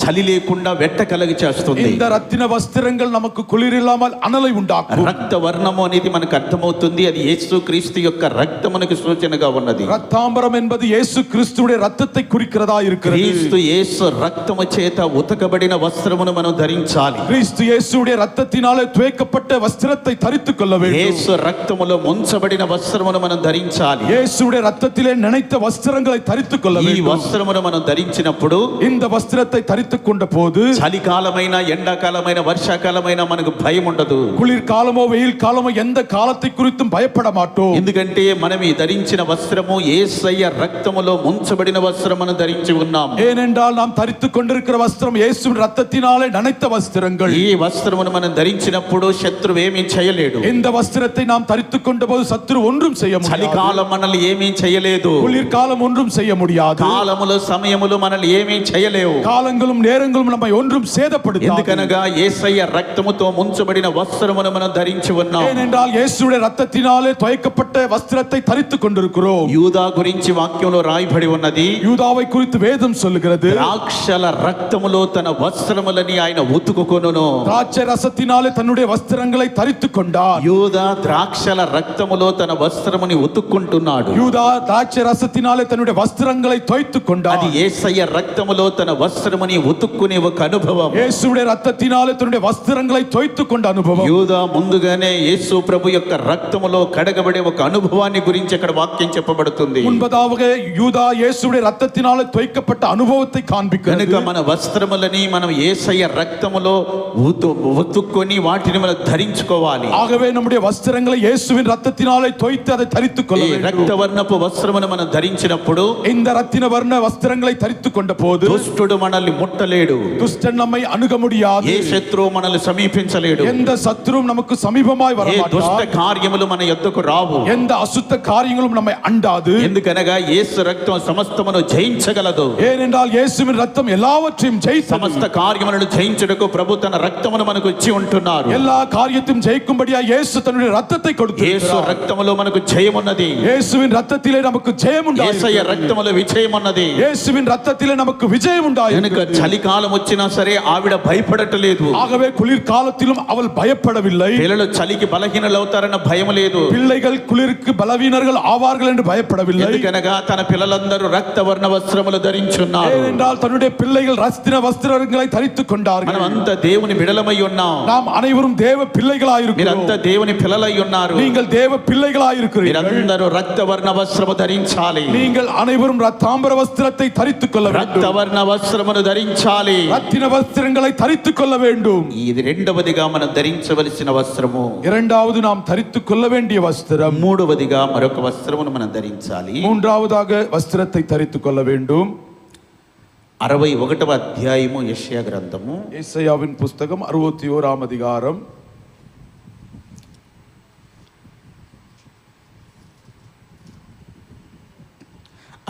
చలి లేకుండా వెట్ట కలగ చేస్తుంది. இந்த ரத்தின வஸ்திரங்கள் நமக்கு குளிர் இல்லாமல் அனலை உண்டாக்கும். రక్తవర్ణము అనేది మనకు అర్థమవుతుంది. అది యేసు క్రీస్తు యొక్క రక్తమునకు సూచనగా ఉన్నది. ரத்தாம்பரம் என்பது இயேசு கிறிஸ்துவுடைய ரத்தத்தை குறிக்கிறதா இருக்கிறது. క్రీస్తు యేసు రక్తము చేత ఉతకబడిన వస్త్రమును మనం ధరించాలి. క్రీస్తు యేసుடைய இரத்தத்தினாலே துவைக்கப்பட்ட வஸ்திரத்தை தரித்துக் கொள்ள வேண்டும். యేసు రక్తములో ముంచబడిన వస్త్రమును మనం ధరించాలి. இயேசுடைய இரத்தத்திலே நினைத்த வஸ்திரங்களை தரித்துக் கொள்ள ఈ வேண்டும். వస్త్రమును మనం ధరించినప్పుడు இந்த వస్త్రத்தை தரித்துக் கொண்ட போது చలికాలమైన ఎండాకాలమైన వర్షాకాలమైన మనకు భయం ఉండదు. குளிர்காலமோ வெயில் காலமோ எந்த காலத்தை குறித்தும் பயப்பட மாட்டோம். ఎందుకంటే మనం ఈ ధరించిన వస్త్రము యేసయ్య రక్తములో ముంచబడిన వస్త్రమును ధరించి ఉన్నాం. ஏனென்றால் நாம் தரித்துக் கொண்டிருக்கிற வஸ்திரம் இயேசுவின் இரத்தத்தினாலே நனைத்த வஸ்திரங்கள். ఈ వస్త్రమును మనం ధరించినప్పుడు శత్రువు ఏమీ చేయలేడు. இந்த வஸ்திரத்தை நாம் தரித்துக் கொண்ட போது சத்துரு ஒன்றும் செய்ய முடியாது. చలికాలం మనల్ని ఏమీ చేయలేదు. குளிர்காலம் ஒன்றும் செய்ய முடியாது. కాలములు సమయములు మనల్ని ఏమీ చేయలేవు. காலங்களும் நேரங்களும் நம்மை ஒன்றும் சேதப்படுத்தாது. ఎందుకనగా యేసయ్య రక్తముతో ముంచబడిన వస్త్రమును మనం ధరించి ఉన్నాం. ஏனென்றால் இயேசுவின் இரத்தத்தினாலே துவைக்கப்பட்ட வஸ்திரத்தை தரித்துக் கொண்டிருக்கிறோம். యూదా గురించి వాక్యంలో రాయబడి ఉన్నది. யூதாவை குறித்து வேதம் சொல்லுகிறது, ద్రాక్షల రక్తములో తన వస్త్రములని ఆయన ఉతుకుకొనును. திராட்சை ரசத்தினாலே தன்னுடைய வஸ்திரங்களை தரித்துக் கொண்டார். యూదా ద్రాక్షల రక్తములో తన వస్త్రముని ఉతుక్కుంటున్నాడు. யூதா திராட்சை ரசத்தினாலே தன்னுடைய வஸ்திரங்களை துவைத்துக் கொண்டார். అది యేసయ్య రక్తములో తన వస్త్రముని ఉతుక్కునే ఒక అనుభవం. இயேசுவுடைய இரத்தத்தினாலே தன்னுடைய வஸ்திரங்களை துவைத்துக் கொண்ட அனுபவம். యూదా ముందుగానే యేసు ప్రభు యొక్క రక్తములో కడగబడే ఒక అనుభవాన్ని గురించి అక్కడ వాక్యం చెప్పబడుతుంది. முன்பதாக யூதா இயேசுவுடைய இரத்தத்தினாலே துவைக்கப்பட்ட அனுபவத்தை காண்பிக்கிறது. కనుక మన వస్త్రములని మనం యేసయ్య రక్తములో ఉతుక్కొని వాటిని మనం ధరించుకోవాలి. ஆகவே நம்முடைய வஸ்திரங்களை இயேசுவின் இரத்தத்தினாலே துவைத்து அதை தரித்துக் கொள்ள ఈ வேண்டும். రక్తవర్ణపు వస్త్రమును మనం ధరించినప్పుడు இந்த ரத்தின வர்ண வஸ்திரங்களை தரித்துக் கொண்ட போது దుష్టుడు మనల్ని ముట్టలేడు. துஷ்டன் நம்மை அணுக முடியாது. ఏ శత్రువు మనల్ని సమీపించలేడు. எந்த சத்துரும் நமக்கு சமீபமாய் ఏ దుష్ట வரமாட்டார். కార్యములు మన యొద్దకు రావు. எந்த அசுத்த காரியங்களும் நம்மை அண்டாது. ఎందుకనగా యేసు రక్తం సమస్తమును జయించగలదు. ஏனென்றால் இயேசுவின் ரத்தம் எல்லாவற்றையும் ஜெயித்தது. సమస్త కార్యములను జయించుటకు ప్రభు తన రక్తమును మనకు ఇచ్చి ఉంటున్నారు. எல்லா காரியத்தையும் ஜெயிக்கும்படியா இயேசு தன்னுடைய ரத்தத்தை యేసు கொடுத்திருக்கிறார். రక్తములో మనకు జయమున్నది. இயேசுவின் ரத்தத்திலே நமக்கு ஜெயம் యేసయ్య உண்டாயிற்று. రక్తములో విజయమున్నది. இயேசுவின் ரத்தத்திலே நமக்கு விஜயம் కనుక உண்டாயிற்று. చలికాలం వచ్చినా సరే ఆవిడ భయపడటలేదు. ஆகவே குளிர்காலத்திலும் அவள் பயப்படவில்லை. పిల్లలు చలికి బలహీనలు అవుతారన్న భయం లేదు. பிள்ளைகள் குளிருக்கு பலவீனர்கள் ஆவார்கள் என்று பயப்படவில்லை. ఎందుకనగా తన పిల్లలందరూ రక్తవర్ణ వస్త్రములు ధరించున్నారు. ஏனென்றால் தன்னுடைய பிள்ளைகள் ரத்தின வஸ்திரங்களை தரித்துக் கொண்டார்கள். మనం అంతా దేవుని బిడలమై ఉన్నాం. நாம் அனைவரும் தேவ பிள்ளைகளாயிருக்கிறோம். మీరంతా దేవుని పిల్లలై ఉన్నారు. நீங்கள் தேவ பிள்ளைகளாயிருக்கிறீர்கள். మీరందరూ రక్తవర్ణ వస్త్రము ధరించాలి. நீங்கள் அனைவரும் ரத்தாம்பர வஸ்திரத்தை தரித்துக் கொள்ள வேண்டும். రక్తవర్ణ వస్త్రమును ధరించాలి. ரத்தின வஸ்திரங்களை தரித்துக் கொள்ள வேண்டும். ఇది రెండవదిగా మనం ధరించవలసిన వస్త్రము. இரண்டாவது நாம் தரித்துக் கொள்ள வேண்டிய வஸ்திரம். మూడవదిగా మరొక వస్త్రమును మనం ధరించాలి. மூன்றாவதாக வஸ்திரத்தை தரித்துக் கொள்ள வேண்டும். 61వ అధ్యాయము యెషయా గ్రంథము ஏசாயாவின் புஸ்தகம் 61ஆம் அதிகாரம்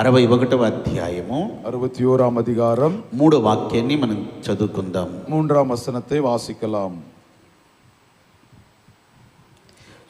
61వ అధ్యాయము 61ஆம் அதிகாரம் 3వ వాక్యాన్ని మనం చదువుకుందాం. 3ஆம் வசனத்தை வாசிக்கலாம்.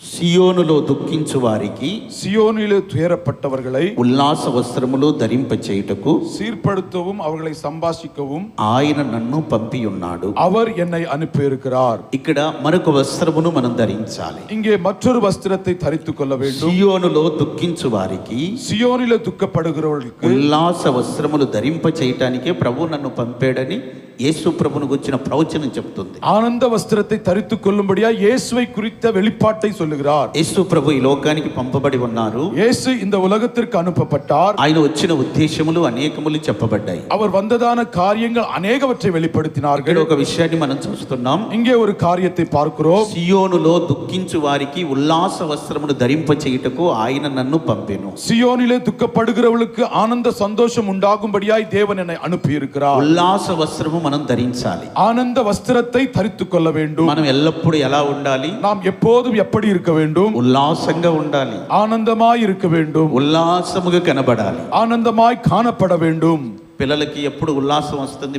సియోనులో దుఃఖించు వారికి சியோனிலே துயரப்பட்டவர்களை ఉల్లాస వస్త్రములు ధరింపచేయుటకు சீர்படுத்தவும் அவர்களை சம்பாஷிக்கவும் ఆయన నన్ను పంపి ఉన్నాడు. அவர் என்னை அனுப்பியிருக்கிறார். ఇక్కడ మరొక వస్త్రమును మనం ధరించాలి. இங்கே மற்றொரு வஸ்திரத்தை தரித்துக் கொள்ள வேண்டும். సియోనులో దుఃఖించు వారికి சியோனிலே துக்கப்படுகிறவர்களுக்கு ఉల్లాస వస్త్రములు ధరింప చేయటానికే ప్రభు నన్ను పంపాడని యేసు ప్రభును గురించిన ప్రవచనం చెప్తుంది. ஆனந்த வஸ்திரத்தை தரித்துக் கொள்ளும்படியா இயேசுவை குறித்த வெளிப்பாட்டை சொல்லுகிறார். యేసు ప్రభు ఈ లోకానికి పంపబడి ఉన్నారు. இயேசு இந்த உலகத்திற்கு அனுப்பப்பட்டார். ఆయన వచ్చిన ఉద్దేశములు అనేకములు చెప్పబడ్డాయి. அவர் வந்ததான காரியங்கள் அநேகவற்றை ఇక్కడ வெளிப்படுத்தினார்கள். ఒక విషయాన్ని మనం చూస్తున్నాం. இங்கே ஒரு காரியத்தை பார்க்கிறோம். సియోనులో దుఃఖించు వారికి ఉల్లాస వస్త్రమును ధరింప చేయుటకు ఆయన నన్ను పంపెను. சியோனிலே துக்கப்படுகிறவர்களுக்கு ஆனந்த சந்தோஷம் உண்டாகும்படியாய் தேவன் என்னை அனுப்பி இருக்கிறார். ఉల్లాస వస్త్రము మనం ధరించాలి. ஆனந்த வஸ்திரத்தை தரித்துக் கொள்ள வேண்டும். మనం ఎల్లప్పుడూ ఎలా ఉండాలి? நாம் எப்போதும் எப்படி இருக்க வேண்டும்? ఉల్లాసంగా ఉండాలి. ஆனந்தமாய் இருக்க வேண்டும். ఉల్లాసముగా కనబడాలి. ஆனந்தமாய் காணப்பட வேண்டும். పిల్లలకి ఎప్పుడు ఉల్లాసం వస్తుంది?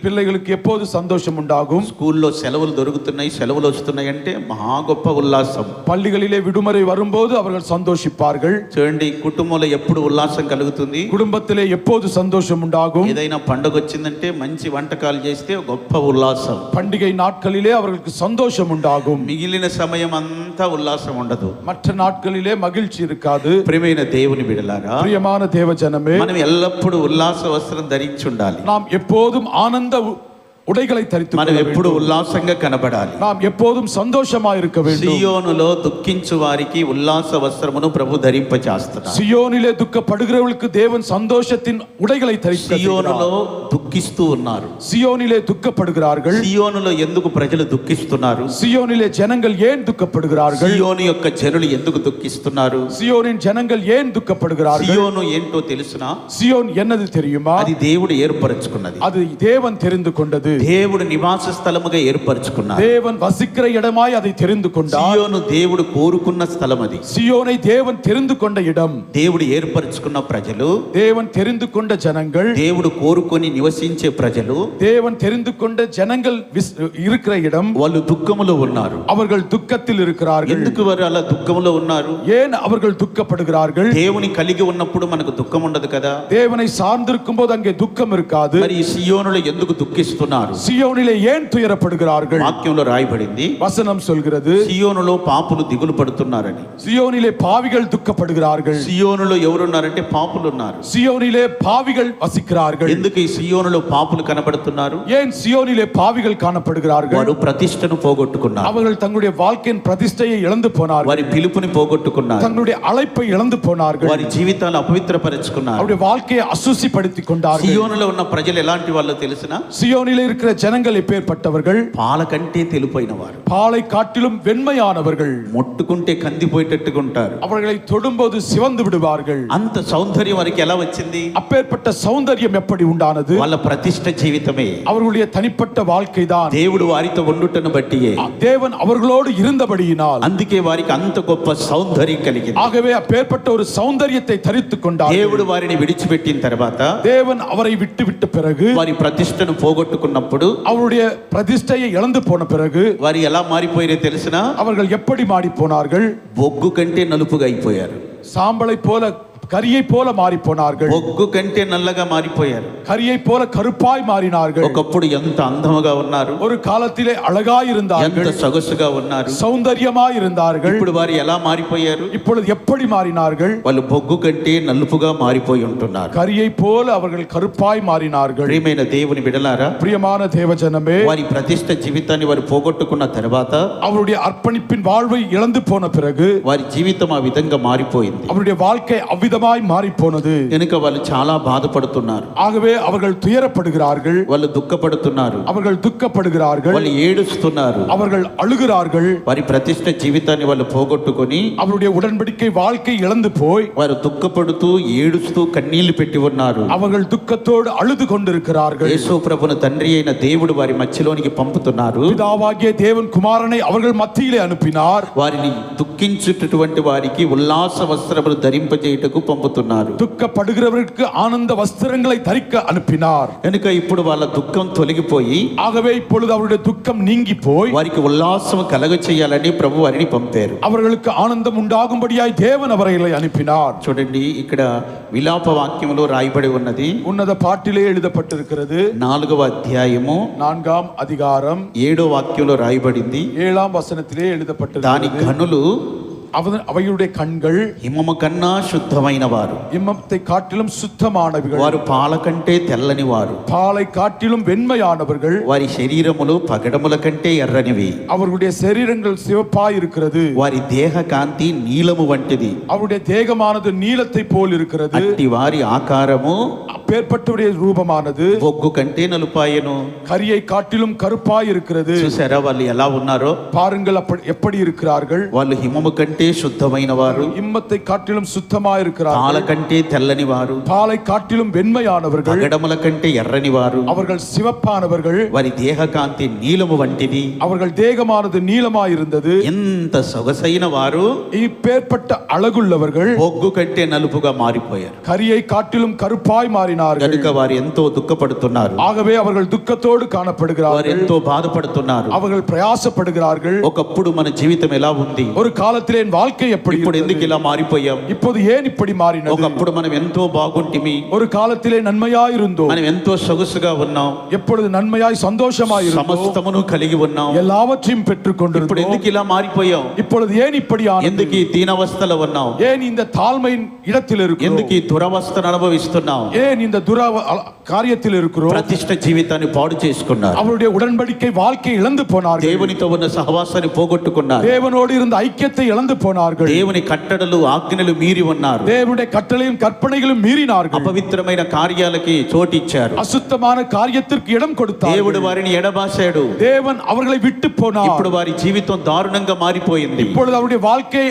பிள்ளைகளுக்கு எப்போது சந்தோஷம் உண்டாகும்? స్కూల్లో సెలవులు దొరుకుతున్నాయి, సెలవులు వస్తున్నాయి అంటే మహా గొప్ప ఉల్లాసం. பள்ளிகளிலே விடுமுறை வரும்போது அவர்கள் சந்தோஷிப்பார்கள். చూడండి, కుటుంబంలో ఎప్పుడు ఉల్లాసం కలుగుతుంది? குடும்பத்திலே எப்போது சந்தோஷம் உண்டாகும்? ఏదైనా పండుగ వచ్చిందంటే మంచి వంటకాలు చేస్తే గొప్ప ఉల్లాసం. பண்டிகை நாட்களிலே அவர்களுக்கு சந்தோஷம் உண்டாகும். మిగిలిన సమయం అంతా ఉల్లాసం ఉండదు. மற்ற நாட்களிலே மகிழ்ச்சி இருக்காது. ప్రియమైన దేవుని బిడ్డలారా, பிரியமான தேவ ஜனமே, మనం ఎల్లప్పుడూ ఉల్లాస వస్త్రం ధరించి ఉండాలి. நாம் எப்போதும் ஆனந்த உடைகளை தரித்து మనం ఎప్పుడు ఉల్లాసంగా కనబడాలి. நாம் எப்போதும் சந்தோஷமா இருக்க வேண்டும். సియోనులో దుఃఖించు వారికి ఉల్లాస వస్త్రమును ప్రభు ధరింపచేస్తున్నాడు. సియోనిலே దుఃఖப்படுகிறவர்களுக்கு தேவன் சந்தோஷத்தின் உடைகளை தரித்து సియోనులో దుఃఖిస్తూ ఉన్నారు. సియోనిலே దుఃఖப்படுகிறார்கள். సియోనులో ఎందుకు ప్రజలు దుఃఖిస్తున్నారు? సియోనిலே జனங்கள் ஏன் துக்கப்படுகிறார்கள்? సియోను యొక్క జనులు ఎందుకు దుఃఖిస్తున్నారు? సియోనిன் జனங்கள் ஏன் துக்கப்படுகிறார்கள்? సియోను ఏంటో తెలుసునా? సియోన్ என்னது தெரியுமா? అది దేవుడు ఏర్పరచుకున్నది. அது தேவன் தெரிந்து கொண்டது. దేవుడు నివాస స్థలముగా ఏర్పరచుకున్నాడు. தேவன் வசிக்கிற இடமாய் அதை தெரிந்து கொண்டார். సియోను దేవుడు కోరుకున్న స్థలం అది. సియోனை தேவன் தெரிந்து கொண்ட இடம். దేవుడు ఏర్పరచుకున్న ప్రజలు, தேவன் தெரிந்து கொண்ட ஜனங்கள், దేవుడు కోరుకొని నివసించే ప్రజలు, தேவன் தெரிந்து கொண்ட ஜனங்கள் இருக்கிற இடம். వాళ్ళు దుఃఖములో ఉన్నారు. அவர்கள் துக்கத்தில் இருக்கிறார்கள். ఎందుకు వారు అలా దుఃఖములో ఉన్నారు? ஏன் அவர்கள் துக்கப்படுகிறார்கள்? దేవుని కలిగి ఉన్నప్పుడు మనకు దుఃఖం ఉండదు కదా. தேவனை சார்ந்திருக்கும் போது அங்கே துக்கம் இருக்காது. మరి ఈ సియోనులో ఎందుకు దుఃఖిస్తున్నారు? సియోనిலே ஏன் துயரப்படுகிறார்கள்? వాక్యంలో రాయబడింది, வசனம் சொல்கிறது, సియోనులో పాపులు దిగులు పడుతున్నారని. సియోనిலே பாவிகள் துக்கப்படுகிறார்கள். సియోనులో ఎవరున్నారంటే పాపులు ఉన్నారు. సియోనిலே பாவிகள் வசிக்கிறார்கள். ఎందుకు ఈ సియోనులో పాపులు కనబడుతున్నారు? ஏன் సియోనిலே பாவிகள் காணப்படுகிறார்கள்? వారు ప్రతిష్టను పోగొట్టుకున్నారు. அவர்கள் தங்களுடைய வாழ்க்கையின் பிரதிஷ்டையை இழந்து போனார்கள். వారి పిలుపుని పోగొట్టుకున్నారు. தங்களுடைய அழைப்பை இழந்து போனார்கள். వారి జీవితాలు అపవిత్రపరుచుకున్నారు. அவருடைய வாழ்க்கையை அசுசிப்படுத்திக் கொண்டார்கள். సియోనులో ఉన్న ప్రజలు ఎలాంటి వాళ్ళు తెలుసునా? சியோனிலே இருக்கிற ஜனங்கள் எப்பேற்பட்டவர்கள்? పాల కంటే తెలుపైన వారు, பாலை காட்டிலும் வெண்மையானவர்கள். ముట్టుకుంటే కందిపోయేటట్టుగా ఉంటారు. அவர்களை தொடும்போது சிவந்து விடுவார்கள். అంత సౌందర్యం వారికి ఎలా వచ్చింది? அப்பேற்பட்ட சௌந்தரியம் எப்படி உண்டானது? వాళ్ళ ప్రతిష్ట జీవితమే. அவர்களுடைய தனிப்பட்ட வாழ்க்கை தான். దేవుడు వారితో ఉండుటను బట్టియే, தேவன் அவர்களோடு இருந்தபடியினால், అందుకే వారికి అంత గొప్ప సౌందర్యం కలిగింది. ஆகவே அப்பேற்பட்ட ஒரு சௌந்தரியத்தை தரித்துக் கொண்டார். దేవుడు వారిని విడిచిపెట్టిన తర్వాత, தேவன் அவரை விட்டு பிறகு, వారి ప్రతిష్టను పోగొట్టుకున్నప్పుడు, அவருடைய பிரதிஷ்டையை இழந்து போன பிறகு వారు ఎలా మారిపోయారో తెలుసునా? அவர்கள் எப்படி மாறி போனார்கள்? బొగ్గు కంటే నలుపుగా అయిపోయారు. சாம்பலை போல, கரியை போல மாறி போனார்கள். బొగ్గు కంటే నల్లగా మారిపోయారు. கரியை போல கருப்பாய் மாறினார்கள். ఒకప్పుడు ఎంత అందముగా ఉన్నారు, ஒரு காலத்திலே அழகாய் ఎంత இருந்தார்கள், సొగసుగా ఉన్నారు. సౌందర్యమాய் இருந்தார்கள். ఇప్పుడు వారు ఎలా మారిపోయారు? இப்பொழுது எப்படி மாறினார்கள்? వాళ్ళు బొగ్గు కంటే నలుపుగా మారిపోయి ఉంటున్నారు. கரியை போல அவர்கள் கருப்பாய் மாறினார்கள். ప్రియమైన దేవుని బిడ్డలారా, பிரியமான தேவஜனமே, వారి ప్రతిష్ట జీవితాన్ని వారు పోగొట్టుకున్న తర్వాత, அவருடைய அர்ப்பணிப்பின் வாழ்வை இழந்து போன பிறகு వారి జీవితం ఆ విధంగా మారిపోయింది. அவருடைய வாழ்க்கை அவ்விதமாய் மாறி போனது. కనుక వాళ్ళు చాలా బాధపడుతున్నారు. ஆகவே அவர்கள் துயரப்படுகிறார்கள், వాళ్ళు దుఃఖపడుతున్నారు, அவர்கள் துக்கப்படுகிறார்கள், వాళ్ళు ఏడుస్తున్నారు. அவர்கள் அழுகிறார்கள். వారి ప్రతిష్ట జీవితాన్ని వాళ్ళు పోగొట్టుకొని, அவருடைய உடன்படிக்கை வாழ்க்கை இழந்து போய் వారు దుఃఖపడుతూ ఏడుస్తూ కన్నీళ్లు పెట్టి ఉన్నారు. அவர்கள் துக்கத்தோடு அழுது கொண்டிருக்கிறார்கள். యేసు ప్రభుని తండ్రి అయిన దేవుడు వారి మధ్యలోనికి పంపుతున్నారు. பிதாவாகிய தேவன் குமாரனை அவர்கள் மத்தியிலே அனுப்பினார். వారిని దుఃఖించుటటువంటి వారికి ఉల్లాస వస్త్రములు ధరింపజేయుటకు పంపుతున్నారు. துக்கப்படுகிறவர்களுக்கு ஆனந்த வஸ்திரங்களை தரிக்க அனுப்பினார். కనుక ఇప్పుడు వాళ్ళ దుఃఖం తొలగిపోయి, ஆகவே இப்பொழுது அவருடைய துக்கம் நீங்கி போய் వారికి ఉల్లాసం కలగ చేయాలని ప్రభు వారిని పంపారు. அவர்களுக்கு ஆனந்தம் உண்டாகும்படியாய் தேவன் அவர்களை அனுப்பினார். చూడండి, ఇక్కడ విలాప వాక్యములో రాయబడి ఉన్నది. உன்னத பாட்டிலே எழுதப்பட்டிருக்கிறது. 4వ అధ్యాయము 4ஆம் அதிகாரம் 7వ వాక్యంలో రాయబడింది. 7ஆம் వచనத்திலே దాని எழுதப்பட்டிருக்கிறது. కనులు அவையுடைய கண்கள் హిమము కన్నా శుద్ధమైన వారు, இம்மத்தை காட்டிலும் சுத்தமானவர்கள், వారు పాల కంటే తెల్లని వారు, பாலை காட்டிலும் வெண்மையானவர்கள், వారి శరీరములు పగడముల కంటే ఎర్రనివి, அவர்களுடைய சரீரங்கள் சிவப்பாய் இருக்கிறது, వారి దేహ కాంతి నీలము వంటిది, அவருடைய தேகமானது நீலத்தை போல் இருக்கிறது, అట్టి వారి ఆకారము அப்பேற்பட்டவருடைய ரூபமானது బొగ్గు కంటే నలుపాయను. கரியை காட்டிலும் கருப்பாய் இருக்கிறது. చూసారా వాళ్ళు ఎలా ఉన్నారో? பாருங்கள் எப்படி இருக்கிறார்கள். వాళ్ళు హిమము కంటే శుద్ధమైన వారు, இம்மத்தை காட்டிலும் சுத்தமாய் పాల இருக்கிறார்கள், కంటే తెల్లని వారు, பாலை காட்டிலும் வெண்மையானவர்கள், పగడముల కంటే ఎర్రని వారు, அவர்கள் சிவப்பானவர்கள், వారి దేహ కాంతి నీలము వంటిది. அவர்கள் தேகமானது நீலமாய் இருந்தது. ఎంత సొగసైన వారు இப்பேற்பட்ட அழகுள்ளவர்கள் బొగ్గు కంటే నలుపుగా మారిపోయారు. கரியை காட்டிலும் கருப்பாய் மாறினார்கள். కనుక వారు ఎంతో దుఃఖపడుతున్నారు. ஆகவே அவர்கள் துக்கத்தோடு వారు காணப்படுகிறார்கள், ఎంతో బాధపడుతున్నారు. அவர்கள் பிரயாசப்படுகிறார்கள். ఒకప్పుడు మన జీవితం ఎలా ఉంది, ஒரு காலத்திலே என் வாழ்க்கை எப்படி ఇప్పుడు ఎందుకు இருந்தது? ఇలా మారిపోయాం? இப்போது ஏன் இப்படி மாறினது? ఒకప్పుడు మనం ఎంతో బాగుంటిమి, ஒரு காலத்திலே நன்மையாய் இருந்தோம், మనం ఎంతో సొగసుగా ఉన్నాం, எப்பொழுது நன்மையாய் சந்தோஷமாய் இருந்தோம், సమస్తమును కలిగి ఉన్నాం. எல்லாவற்றையும் பெற்றுக் ఇప్పుడు கொண்டிருந்தோம். ఎందుకు ఇలా మారిపోయాం? இப்பொழுது ஏன் இப்படி ஆனது? ఎందుకు ఈ దీనవస్థలో ఉన్నాం? ஏன் இந்த தாழ்மையின் இடத்தில் இருக்கிறோம்? ఎందుకు ఈ దురవస్థను అనుభవిస్తున్నాం? ஏன் ஏன் இந்த காரியத்தில் இருக்கிறோம்? ప్రతిష్ట జీవితాన్ని పాడు చేసుకున్నారు. அவருடைய உடன்படிக்கை வாழ்க்கை இழந்து போனார்கள். దేవునితో ఉన్న సహవాసాన్ని పోగొట్టుకున్నారు. தேவனோடு இருந்த ஐக்கியத்தை இழந்து போனார்கள். దేవుని కట్టడలు ఆజ్ఞలు మీరి ఉన్నారు. தேவனுடைய கட்டளையும் கற்பனைகளும் மீறினார்கள். అపవిత్రమైన కార్యాలకి చోటిచ్చారు. అశుద్ధமான కార్యத்திற்கு இடம் கொடுத்தார். దేవుడు వారిని ఎడబాసాడు. தேவன் அவர்களை விட்டு போனார். ఇప్పుడు వారి జీవితం దారుణంగా మారిపోయింది. இப்பொழுது அவருடைய வாழ்க்கை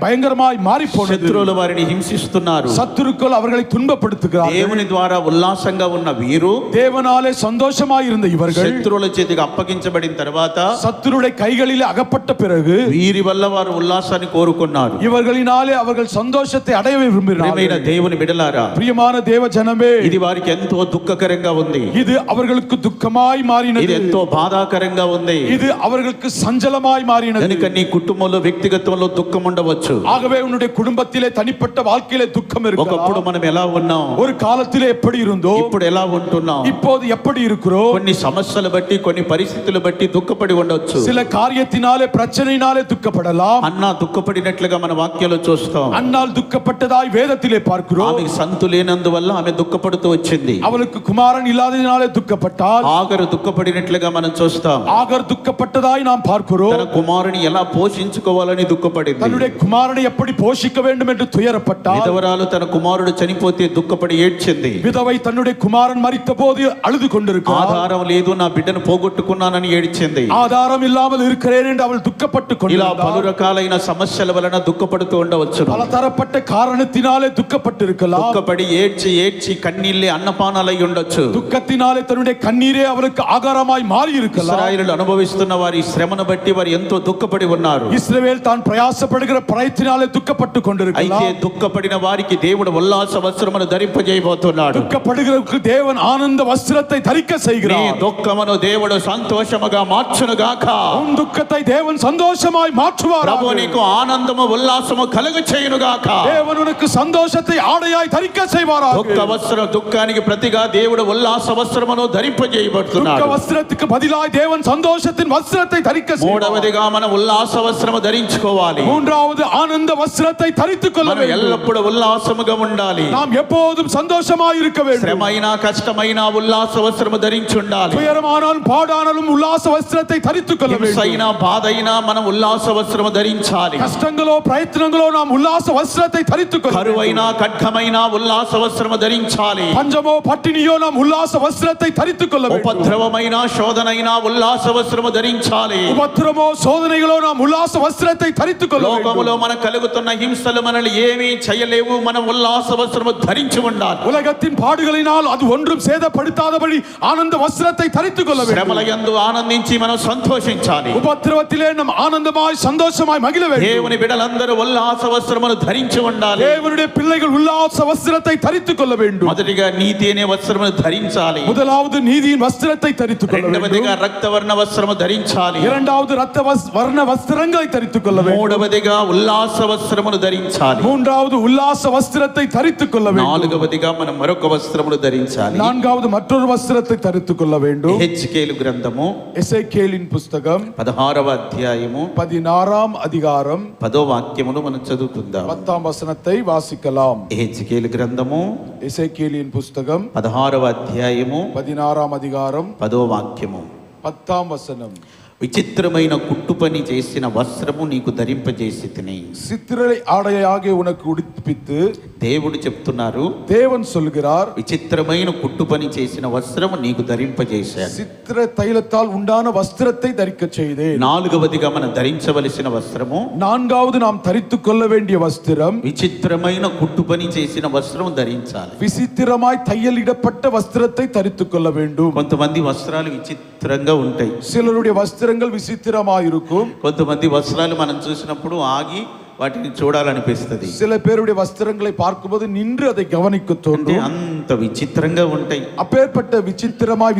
பயங்கரமாய் மாறி போனது. శత్రువులు వారిని హింసిస్తున్నారు. శత్రువులు அவர்களை துன்பப்படுத்துகிறார்கள். దేవుని ద్వారా ఉల్లాసంగా ఉన్న వీరు, தேவனாலே சந்தோஷமாய் இருந்த இவர்கள் శత్రువుల చేతికి అప్పగించబడిన తర్వాత, శత్రువుடைய கைகளில் அகப்பட்ட பிறகு వీరి వల్ల వారు ఉల్లాసాన్ని కోరుకున్నారు. இவர்களினாலே அவர்கள் சந்தோஷத்தை அடைய விரும்பினார்கள். ప్రియమైన దేవుని బిడ్డలారా, ప్రియமான దేవ జనమే, ఇది వారికి ఎంతో దుఃఖకరంగా ఉంది. இது அவர்களுக்கு துக்கமாய் மாறினது. ఇది ఎంతో బాధాకరంగా ఉంది. இது அவர்களுக்கு சஞ்சலமாய் மாறினது. కనుక నీ కుటుంబంలో వ్యక్తిగతంలో దుఃఖం ఉండవచ్చు. ஆகவே உன்னுடைய குடும்பத்திலே தனிப்பட்ட வாழ்க்கையிலே துக்கம் இருக்கலாம். ఒకప్పుడు మనం ఎలా ఉన్నాం, ஒரு காலத்திலே எப்படி இருந்தோம், ఇప్పుడు ఎలా ఉంటున్నాం, இப்போது எப்படி இருக்கிறோம். కొన్ని సమస్యలు బట్టి, కొన్ని పరిస్థితులు బట్టి దుఃఖపడి ఉండొచ్చు. சில காரியத்தினாலே பிரச்சனையினாலே துக்கப்படலாம். అన్నా దుఃఖపడినట్లుగా మన వాక్యాల్లో చూస్తాం. அன்னாள் துக்கப்பட்டதாய் வேதத்திலே பார்க்கிறோம். ఆమె సంతు లేనందువల్ల ఆమె దుఃఖపడుతూ వచ్చింది. அவளுக்கு குமாரன் இல்லாததினாலே துக்கப்பட்டாள். ఆగరు దుఃఖపడినట్లుగా మనం చూస్తాం. ஆகர் துக்கப்பட்டதாய் நாம் பார்க்கிறோம். తన కుమారుని ఎలా పోషించుకోవాలని దుఃఖపడింది. தன்னுடைய குமாரனை எப்படி போஷிக்க வேண்டும் என்று துயரப்பட்டாள். విధవరాలు తన కుమారుడు చనిపోతే దుఃఖపడి ఏడ్చింది. విధவை தன்னுடைய కుమారன் மரித்தபோது அழுது கொண்டிருக்கிறாள். ఆధారం లేదు, నా బిడ్డను పోగొట్టుకున్నానని ఏడ్చింది. ఆధారం ఇల్లాமல் இருக்கிறேன் என்று அவள் துக்கப்பட்டு ఇలా கொண்டிருந்தாள். పలు రకాలైన సమస్యల వలన దుఃఖపడుతూ ఉండవచ్చు. பல தரப்பட்ட காரணத்தினாலே துக்கப்பட்டு இருக்கலாம். దుఃఖపడి ఏడ్చి ఏడ్చి కన్నీళ్ళే అన్నపానాలై ఉండొచ్చు. துக்கத்தினாலே தன்னுடைய கண்ணீரே அவளுக்கு ஆகாரமாய் மாறி இருக்கலாம். ఇశ్రాయేలు అనుభవిస్తున్న వారి శ్రమను బట్టి వారు ఎంతో దుఃఖపడి ఉన్నారు. இஸ்ரவேல் தான் பிரயாசப்படுகிற பிரயத்தினாலே துக்கப்பட்டு கொண்டிருக்கலாம். అయితే దుఃఖపడిన వారికి దేవుడు ఉల్లాస వస్త్రమును ధరింపజేయబోతున్నాడు. துக்கப்படுகிறவர்களுக்கு தேவன் ஆனந்த வஸ்திரத்தை தரிக்க నీ செய்கிறார். దుఃఖమును దేవుడు సంతోషముగా మార్చును గాక. உன் துக்கத்தை தேவன் சந்தோஷமாய் மாற்றுவார். ప్రభు నీకు ఆనందము ఉల్లాసము కలుగ చేయును గాక. தேவன் உனக்கு சந்தோஷத்தை ஆடையாய் தரிக்க செய்வாராக. దుఃఖ వస్త్రం, దుఃఖానికి ప్రతిగా దేవుడు ఉల్లాస వస్త్రమును ధరింపజేయబడుతున్నాడు. துக்க வஸ்திரத்துக்கு பதிலாய் தேவன் சந்தோஷத்தின் வஸ்திரத்தை தரிக்க செய்வார். మూడవదిగా మనం ఉల్లాస వస్త్రము ధరించుకోవాలి. மூன்றாவது ஆனந்த வஸ்திரத்தை தரித்துக் கொள்ள మనం வேண்டும். ఎల్లప్పుడూ ఉల్లాసముగా ఉండాలి. நாம் எப்போதும் சந்தோஷமாய் இருக்க வேண்டும். శ్రమైన కష్టమైన ఉల్లాస వస్త్రము ధరించి ఉండాలి. துயரமானாலும் பாடானாலும் உல்லாச வஸ்திரத்தை தரித்துக் கொள்ள வேண்டும். హింసైనా బాధైనా మనం ఉల్లాస వస్త్రము ధరించాలి. கஷ்டங்களோ பிரயత్னங்களோ நாம் உல்லாச வஸ்திரத்தை தரித்துக் கொள்ள வேண்டும். కరువైనా ఖడ్గమైన ఉల్లాస వస్త్రము ధరించాలి. பஞ்சமோ பட்டினியோ நாம் உல்லாச வஸ்திரத்தை தரித்துக் கொள்ள வேண்டும். ఉపద్రవమైన శోధనైనా ఉల్లాస వస్త్రము ధరించాలి. உபத்திரமோ சோதனைகளோ நாம் உல்லாச வஸ்திரத்தை தரித்துக் கொள்ள வேண்டும். లోకములో మనకు కలుగుతున్న హింసలు మనల్ని ఏమీ చేయలేవు. మనం ఉల్లాస వస్త్రము ధరించి ఉండాలి. உலகத்தின் பாடுகளினால் அது ஒன்றும் சேதப்படுத்தாதபடி ஆனந்த வஸ்திரத்தை தரித்துக் கொள்ள வேண்டும். శ్రమలయందు ఆనందించి మనం సంతోషించాలి. உபத்திரவத்திலே நாம் ஆனந்தமாய் சந்தோஷமாய் மகிழ வேண்டும். దేవుని బిడ్డలందరూ ఉల్లాస వస్త్రమును ధరించి ఉండాలి. தேவனுடைய பிள்ளைகள் உல்லாச வஸ்திரத்தை தரித்துக் கொள்ள வேண்டும். మొదటిగా నీతి అనే వస్త్రమును ధరించాలి. முதலாவது நீதியின் வஸ்திரத்தை தரித்துக் கொள்ள வேண்டும். రెండవదిగా రక్తవర్ణ వస్త్రము ధరించాలి. இரண்டாவது ரத்த வர்ண வஸ்திரங்களை தரித்துக் கொள்ள வேண்டும். మూడవదిగా ఉల్లాస వస్త్రమును ధరించాలి. மூன்றாவது உல்லாச வஸ்திரத்தை தரித்துக் கொள்ள வேண்டும். నాలుగవదిగా మనం మరొక వస్త్రమును ధరించాలి. நான்காவது மற்றொரு வஸ்திரத்தை தரித்துக் கொள்ள வேண்டும். హెజ్కేలు గ్రంథము எசேக்கியேலின் புஸ்தகம் 16వ అధ్యాయము 16ஆம் அதிகாரம் 10వ వాక్యమును మనం చదువుకుందాం. 10ஆம் వచనத்தை வாசிக்கலாம். హెజ్కేలు గ్రంథము எசேக்கியேலின் புஸ்தகம் 16వ అధ్యాయము 16ஆம் அதிகாரம் 10వ వాక్యము. 10ஆம் வசனம். విచిత్రమైన కుట్టు పని చేసిన వస్త్రము నీకు ధరింపజేసి తిని. சித்திரை ஆடையாக உனக்கு உடுப்பித்து. దేవుడు చెప్తున్నారు, தேவன் சொல்கிறார், విచిత్రమైన కుట్టు పని చేసిన వస్త్రము నీకు ధరింపజేశాను. சித்திர தைலத்தால் உண்டான வஸ்திரத்தை தரிக்க செய்தேன். నాలుగవదిగా మనం ధరించవలసిన వస్త్రము, நான்காவது நாம் தரித்துக் கொள்ள வேண்டிய வஸ்திரம், విచిత్రమైన కుట్టు పని చేసిన వస్త్రం ధరించాలి. விசித்திரமாய் தையலிடப்பட்ட வஸ்திரத்தை தரித்துக் கொள்ள வேண்டும். కొంతమంది వస్త్రాలు విచిత్రంగా ఉంటాయి. சிலருடைய வஸ்திரங்கள் விசித்திரமாய் இருக்கும். కొంతమంది వస్త్రాలు మనం చూసినప్పుడు ఆగి వాటిని చూడాలనిపిస్తుంది. சில பேருடைய வஸ்திரங்களை பார்க்கும்போது நின்று அதை கவனிக்க தோன்றும். అంత విచిత్రంగా ఉంటాయి. அப்பேற்பட்ட விசித்திரமாய்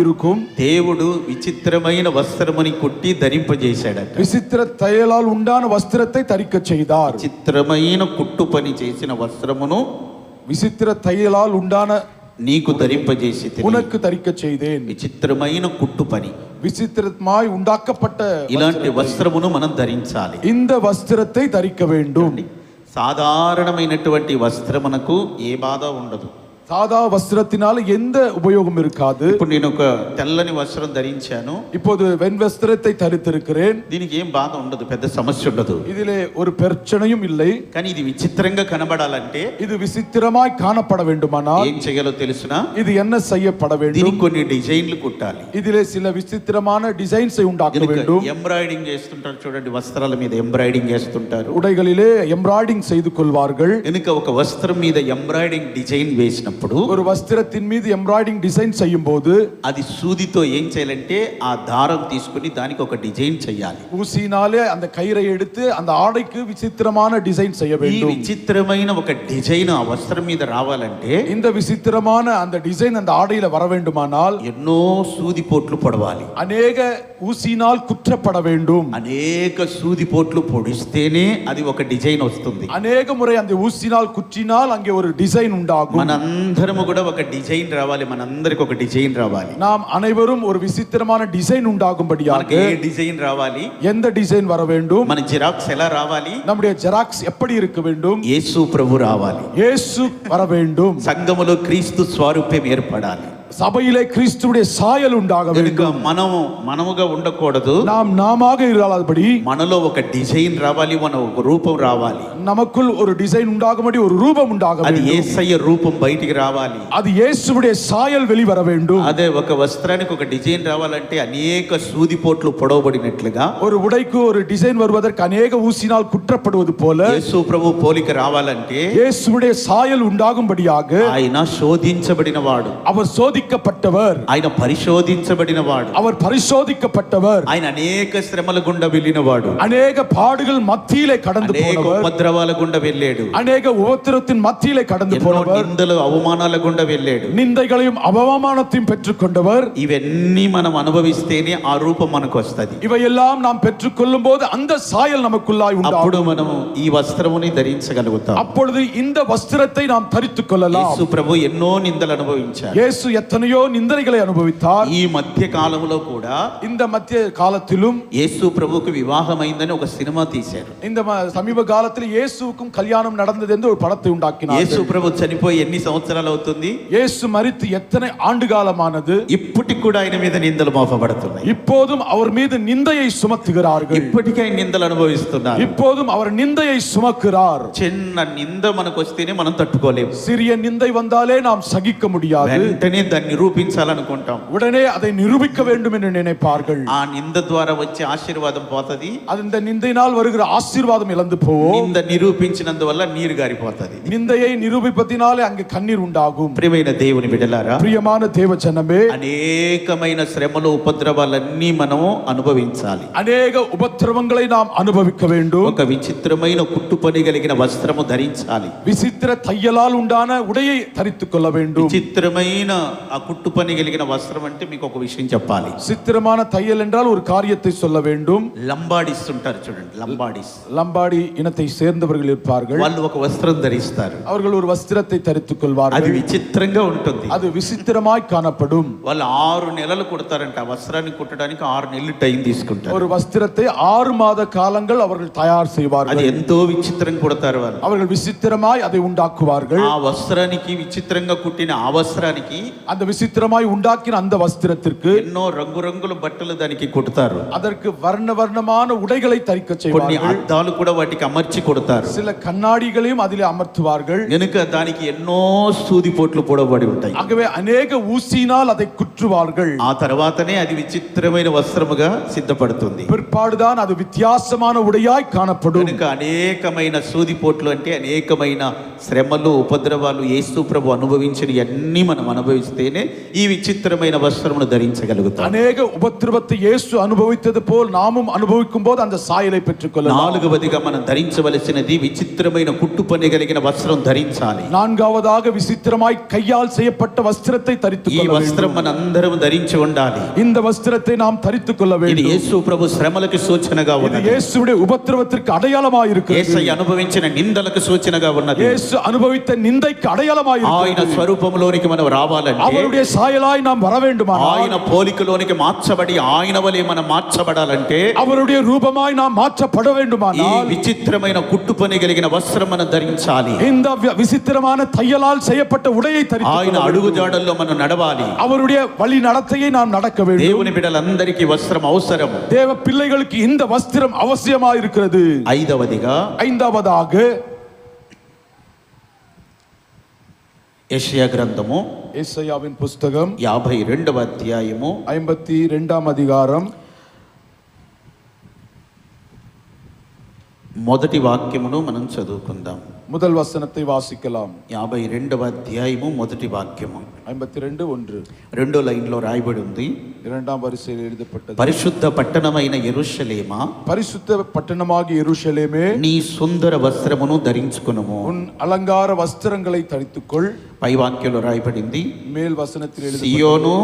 இருக்கும். దేవుడు విచిత్రమైన వస్త్రముని కుట్టి ధరింపజేశాడట. விசித்திர தையலால் உண்டான வஸ்திரத்தை தரிக்க செய்தார். విచిత్రమైన కుట్టు పని చేసిన వస్త్రమును விசித்திர தையலால் உண்டான నీకు ధరింపజేసి உனக்கு தரிக்க செய்தேன். విచిత్రమైన కుట్టు పని, விசித்திரமாய் உண்டாக்கப்பட்ட ఇలాంటి వస్త్రమును మనం ధరించాలి. இந்த వస్త్రத்தை தரிக்க வேண்டும். సాధారణమైనటువంటి వస్త్రమునకు ఏ బాధ ఉండదు. சாதா வஸ்திரத்தினால எந்த உபயோகம் இருக்காது. ఇప్పుడు నేను ఒక తెల్లని వస్త్రం ధరించాను. இப்போது வெண் வஸ்திரத்தை தரித்திருக்கிறேன். దీనికి ఏం బాధ ఉండదు, పెద్ద సమస్య ఉండదు. இதிலே ஒரு பிரச்சனையும் இல்லை. కానీ ఇది విచిత్రంగా కనబడాలంటే இது விசித்திரமாய் காணப்பட வேண்டுமானால் ఏం చేయాలో తెలుసునా? இது என்ன செய்யப்பட வேண்டும்? దీనికి కొన్ని డిజైన్లు కుట్టాలి. இதிலே சில விசித்திரமான டிசைன்ஸை உண்டாக்க வேண்டும். ఎంబ్రాయిడింగ్ చేస్తుంటారు చూడండి, వస్త్రాల మీద ఎంబ్రాయిడింగ్ చేస్తుంటారు. உடைகளிலே எம்ப்ராய்டிங் செய்து கொள்வார்கள். కనుక ఒక వస్త్రం మీద ఎంబ్రాయిడింగ్ డిజైన్ వేసినప్పుడు ஒரு వస్త్రத்தின் மீது எம்ப்ராய்டிங் டிசைன் செய்யும் போது అది సూదితో ఏం చేయాలంటే ఆ దారం తీసుకుని దానికి ఒక డిజైన్ చేయాలి. ஊசினாலே அந்த கயிறை எடுத்து அந்த ஆடைக்கு விசித்திரமான டிசைன் செய்ய ఈ வேண்டும். విచిత్రమైన ఒక డిజైన్ ఆ వస్త్రం మీద రావాలంటే இந்த விசித்திரமான அந்த டிசைன் அந்த ஆடையில வர வேண்டுமானால் ఎన్నో సూది పోట్లు పొడవాలి. அநேக ஊசினால் குற்றப்பட வேண்டும். అనేక సూది పోట్లు పొడిస్తేనే అది ఒక డిజైన్ వస్తుంది. அநேக முறை அந்த ஊசினால் குற்றினால் அங்கே ஒரு டிசைன் உண்டாகும். మనందరము కూడా ఒక డిజైన్ రావాలి, మనందరికి ఒక డిజైన్ రావాలి. நாம் அனைவரும் ஒரு விசித்திரமான டிசைன் உண்டாகும்படியாக మనకి ఏ డిజైన్ రావాలి? எந்த டிசைன் வர வேண்டும்? మన జిరాక్స్ ఎలా రావాలి? நம்முடைய ஜெராக்ஸ் எப்படி இருக்க வேண்டும்? యేసు ప్రభు రావాలి. இயேசு வர வேண்டும். సంఘములో క్రీస్తు స్వరూపం ఏర్పడాలి. சபையிலே கிறிஸ்துவுடைய சாயல் உண்டாக కనుక வேண்டும். మనముగా ఉండకూడదు. நாம் நாமாக இராதபடி మనలో ఒక డిజైన్ రావాలి, మన ఒక రూపం రావాలి. நமக்குள் ஒரு டிசைன் உண்டாகும்படி ஒரு ரூபம் உண்டாக అది வேண்டும். యేసయ్య రూపం బయటికి రావాలి. அது இயேசுவுடைய சாயல் வெளிவர வேண்டும். అదే ఒక వస్త్రానికి ఒక డిజైన్ రావాలంటే అనేక సూదిపోట్లు పొడవబడినట్లుగా ஒரு உடைக்கு ஒரு டிசைன் வருவதற்கு அநேக ஊசினால் குற்றப்படுவது போல యేసు ప్రభు పోలిక రావాలంటే இயேசுவுடைய சாயல் உண்டாகும்படியாக ఆయన శోధించబడిన వాడు, அவர் சோதிக்கப்பட்டவர், ఆయన పరిశోధించబడిన వాడు, அவர் பரிசோதிக்கப்பட்டவர், ఆయన అనేక శ్రమల గుండా వెళ్ళిన వాడు, அநேக பாடுகள் மத்தியிலே கடந்து అనేక போனவர், ఉపద్రవాల గుండా వెళ్ళాడు, அநேக உபத்திரத்தின் மத்தியிலே கடந்து ఎన్నో போனவர், నిందలు అవమానాల గుండా వెళ్ళాడు. நிந்தைகளையும் அவமானத்தையும் பெற்றுக்கொண்டவர். ఇవన్నీ మనం అనుభవిస్తేనే ఆ రూపం మనకు వస్తది. இவையெல்லாம் நாம் பெற்றுக்கொள்ளும் போது அந்த சாயல் நமக்குள்ளாய் అప్పుడు உண்டாகும். మనము ఈ వస్త్రముని ధరించగలుగుతాం. அப்பொழுது இந்த வஸ்திரத்தை நாம் தரித்துக் கொள்ளலாம். యేసు ప్రభు ఎన్నో నిందలు అనుభవించారు. இயேசு எத்தனையோ நிந்தனைகளை அனுபவித்தார். ఈ మధ్య కాలంలో కూడా இந்த மத்திய காலத்திலும் యేసు ప్రభువుకు వివాహమైందని ఒక సినిమా తీశారు. இந்த சமீப காலத்தில் இயேசுவுக்கும் கல்யாணம் நடந்தது என்று ஒரு படத்தை యేసు உண்டாக்கினார். ప్రభు చనిపోయి ఎన్ని సంవత్సరాలు అవుతుంది? இயேசு மரித்து எத்தனை ஆண்டு காலமானது? ఇప్పటికి కూడా ఆయన మీద నిందలు మోపబడుతున్నాయి. இப்போதும் அவர் மீது நிந்தையை சுமத்துகிறார்கள். ఇప్పటికీ ఆయన నిందలు అనుభవిస్తున్నారు. இப்போதும் அவர் நிந்தையை சுமக்கிறார். చిన్న నింద మనకు వస్తేనే మనం తట్టుకోలేము. சிறிய நிந்தை வந்தாலே நாம் சகிக்க முடியாது. వెంటనే దాన్ని నిరూపించాలనుకుంటాం. உடனே அதை நிரூபிக்க வேண்டும் என்று நினைப்பார்கள். ఆ నింద ద్వారా వచ్చే ఆశీర్వాదం పోతది. அந்த நிந்தையினால் வருகிற ஆசீர்வாதம் இழந்து போவோம். నింద నిరూపించినందువల్ల నీరు గారిపోతది. நிந்தையை நிரூபிப்பதினாலே அங்கு கண்ணீர் உண்டாகும். ప్రియమైన దేవుని బిడ్డలారా, பிரியமான தேவ ஜனமே, అనేకమైన శ్రమలు ఉపద్రవాలన్నీ మనము అనుభవించాలి. அநேக உபத்திரவங்களை நாம் அனுபவிக்க வேண்டும். ఒక విచిత్రమైన కుట్టు పని కలిగిన వస్త్రము ధరించాలి. விசித்திர தையலால் உண்டான உடையை தரித்துக் கொள்ள வேண்டும். విచిత్రమైన ఆ కుట్టు పని కలిగిన వస్త్రం అంటే మీకు ఒక విషయం చెప్పాలి. சித்திரமான தையல் என்றால் ஒரு காரியத்தை சொல்ல வேண்டும். లంబాడీస్ ఉంటారు చూడండి, లంబాడీస్. லம்பாடி இனத்தை சேர்ந்தவர்கள் இருப்பார்கள். వాళ్ళు ఒక వస్త్రం ధరిస్తారు. அவர்கள் ஒரு வஸ்திரத்தை தரித்துக் అది கொள்வார்கள். విచిత్రంగా ఉంటుంది. அது விசித்திரமாய் காணப்படும். వాళ్ళు 6 నెలలు కుడతారంట. ఆ వస్త్రాన్ని కుట్టడానికి 6 నెలలు టైం తీసుకుంటారు. ஒரு వస్త్రத்தை 6 மாத காலங்கள் அவர்கள் தயார் అది செய்வார்கள். ఎంతో విచిత్రం కుడతారు వాళ్ళు. அவர்கள் விசித்திரமாய் அதை உண்டாக்குவார்கள். ఆ వస్త్రానికి, విచిత్రంగా కుట్టిన ఆ వస్త్రానికి அந்த விசித்திரமாய் உண்டாக்கின அந்த வஸ்திரத்திற்கு ఎన్నో రంగురంగుల బట్టలు దానికి కుడతారు. அதற்கு வர்ண வர்ணமான உடைகளை தரிக்க కొన్ని செய்வார்கள். అద్దాలు కూడా వాటికి అమర్చి కొడతారు. சில கண்ணாடிகளையும் அதிலே அமர்த்துவார்கள். గనుక దానికి ఎన్నో సూదిపోట్లు పొడవబడి ఉంటాయి. ஆகவே அநேக ஊசியினால் அதை குற்றுவார்கள். ఆ తర్వాతనే అది విచిత్రమైన వస్త్రముగా సిద్ధపడుతుంది. பிற்பாடுதான் அது வித்தியாசமான உடையாய் காணப்படும். కనుక అనేకమైన సూదిపోట్లు అంటే అనేకమైన శ్రమలు, ఉపద్రవాలు యేసు ప్రభు అనుభవించిన అన్ని మనం అనుభవిస్తేనే ఈ విచిత్రమైన వస్త్రమును ధరించగలుగుతాం. அநேக உபத்திரவத்தை இயேசு அனுபவித்தது போல் நாமும் அனுபவிக்கும் போது அந்த சாயலை பெற்றுக்கொள்ளலாம். నాలుగవదిగా మనం ధరించవలసినది విచిత్రమైన కుట్టు పని కలిగిన వస్త్రం ధరించాలి. நான்காவதாக விசித்திரமாய் கையால் செய்யப்பட்ட வஸ்திரத்தை தரித்துக் ఈ கொள்ள వస్త్రం வேண்டும். మనందరం ధరించి ఉండాలి. இந்த వస్త్రத்தை நாம் தரித்துக் கொள்ள ఇది வேண்டும். యేసు ప్రభు శ్రమలకు సూచనగా இது ఉన్నది. இயேசுவுடைய உபத்திரவத்திற்கு அடையாளமாய் இருக்கிறது. యేసయ్య అనుభవించిన నిందలకు సూచనగా ఉన్నది. இயேசு அனுபவித்த நிந்தைக்கு அடையாளமாய் ఆయన இருக்கிறது. స్వరూపంలోనికి మనం రావాలంటే, அவருடைய சாயலாய் நாம் வர வேண்டுமானால், ఆయన పోలికలోనికి మార్చబడి ఆయన వలె మనం మార్చబడాలంటే அவருடைய ரூபமாய் நாம் மாற்றப்பட ఈ வேண்டுமானால் విచిత్రమైన కుట్టు పని కలిగిన వస్త్రం మనం ధరించాలి. இந்த விசித்திரமான தையலால் செய்யப்பட்ட உடையை ఆయన தரித்து అడుగు జాడల్లో మనం నడవాలి. அவருடைய வழி நடத்தையை நாம் நடக்க வேண்டும். దేవుని బిడ్డలందరికీ వస్త్రం అవసరం. தேவ பிள்ளைகளுக்கு இந்த வஸ்திரம் அவசியமாக இருக்கிறது. ఐదవదిగా ஐந்தாவதாக యెషయా గ్రంథము ஏசாயாவின் புஸ்தகம் 52వ అధ్యాయము 52ஆம் அதிகாரம் మొదటి వాక్యమును మనం చదువుకుందాం. முதல் வசனத்தை வாசிக்கலாம். 52వ అధ్యాయము మొదటి వాక్యము 52:1 రెండో లైన్లో రాయబడి ఉంది. இரண்டாம் வரிசையில் எழுதப்பட்டது. పరిశుద్ధ పట్టణమైన యెరూషలేమా, பரிசுத்த பட்டணமாகிய எருசலேமே, నీ సుందర వస్త్రమును ధరించుకొనుము. உன் அலங்கார வஸ்திரங்களை தரித்துக்கொள். పై వాక్యంలో రాయబడింది, மேல் వசனத்தில் எழுதப்பட்டது. సియోను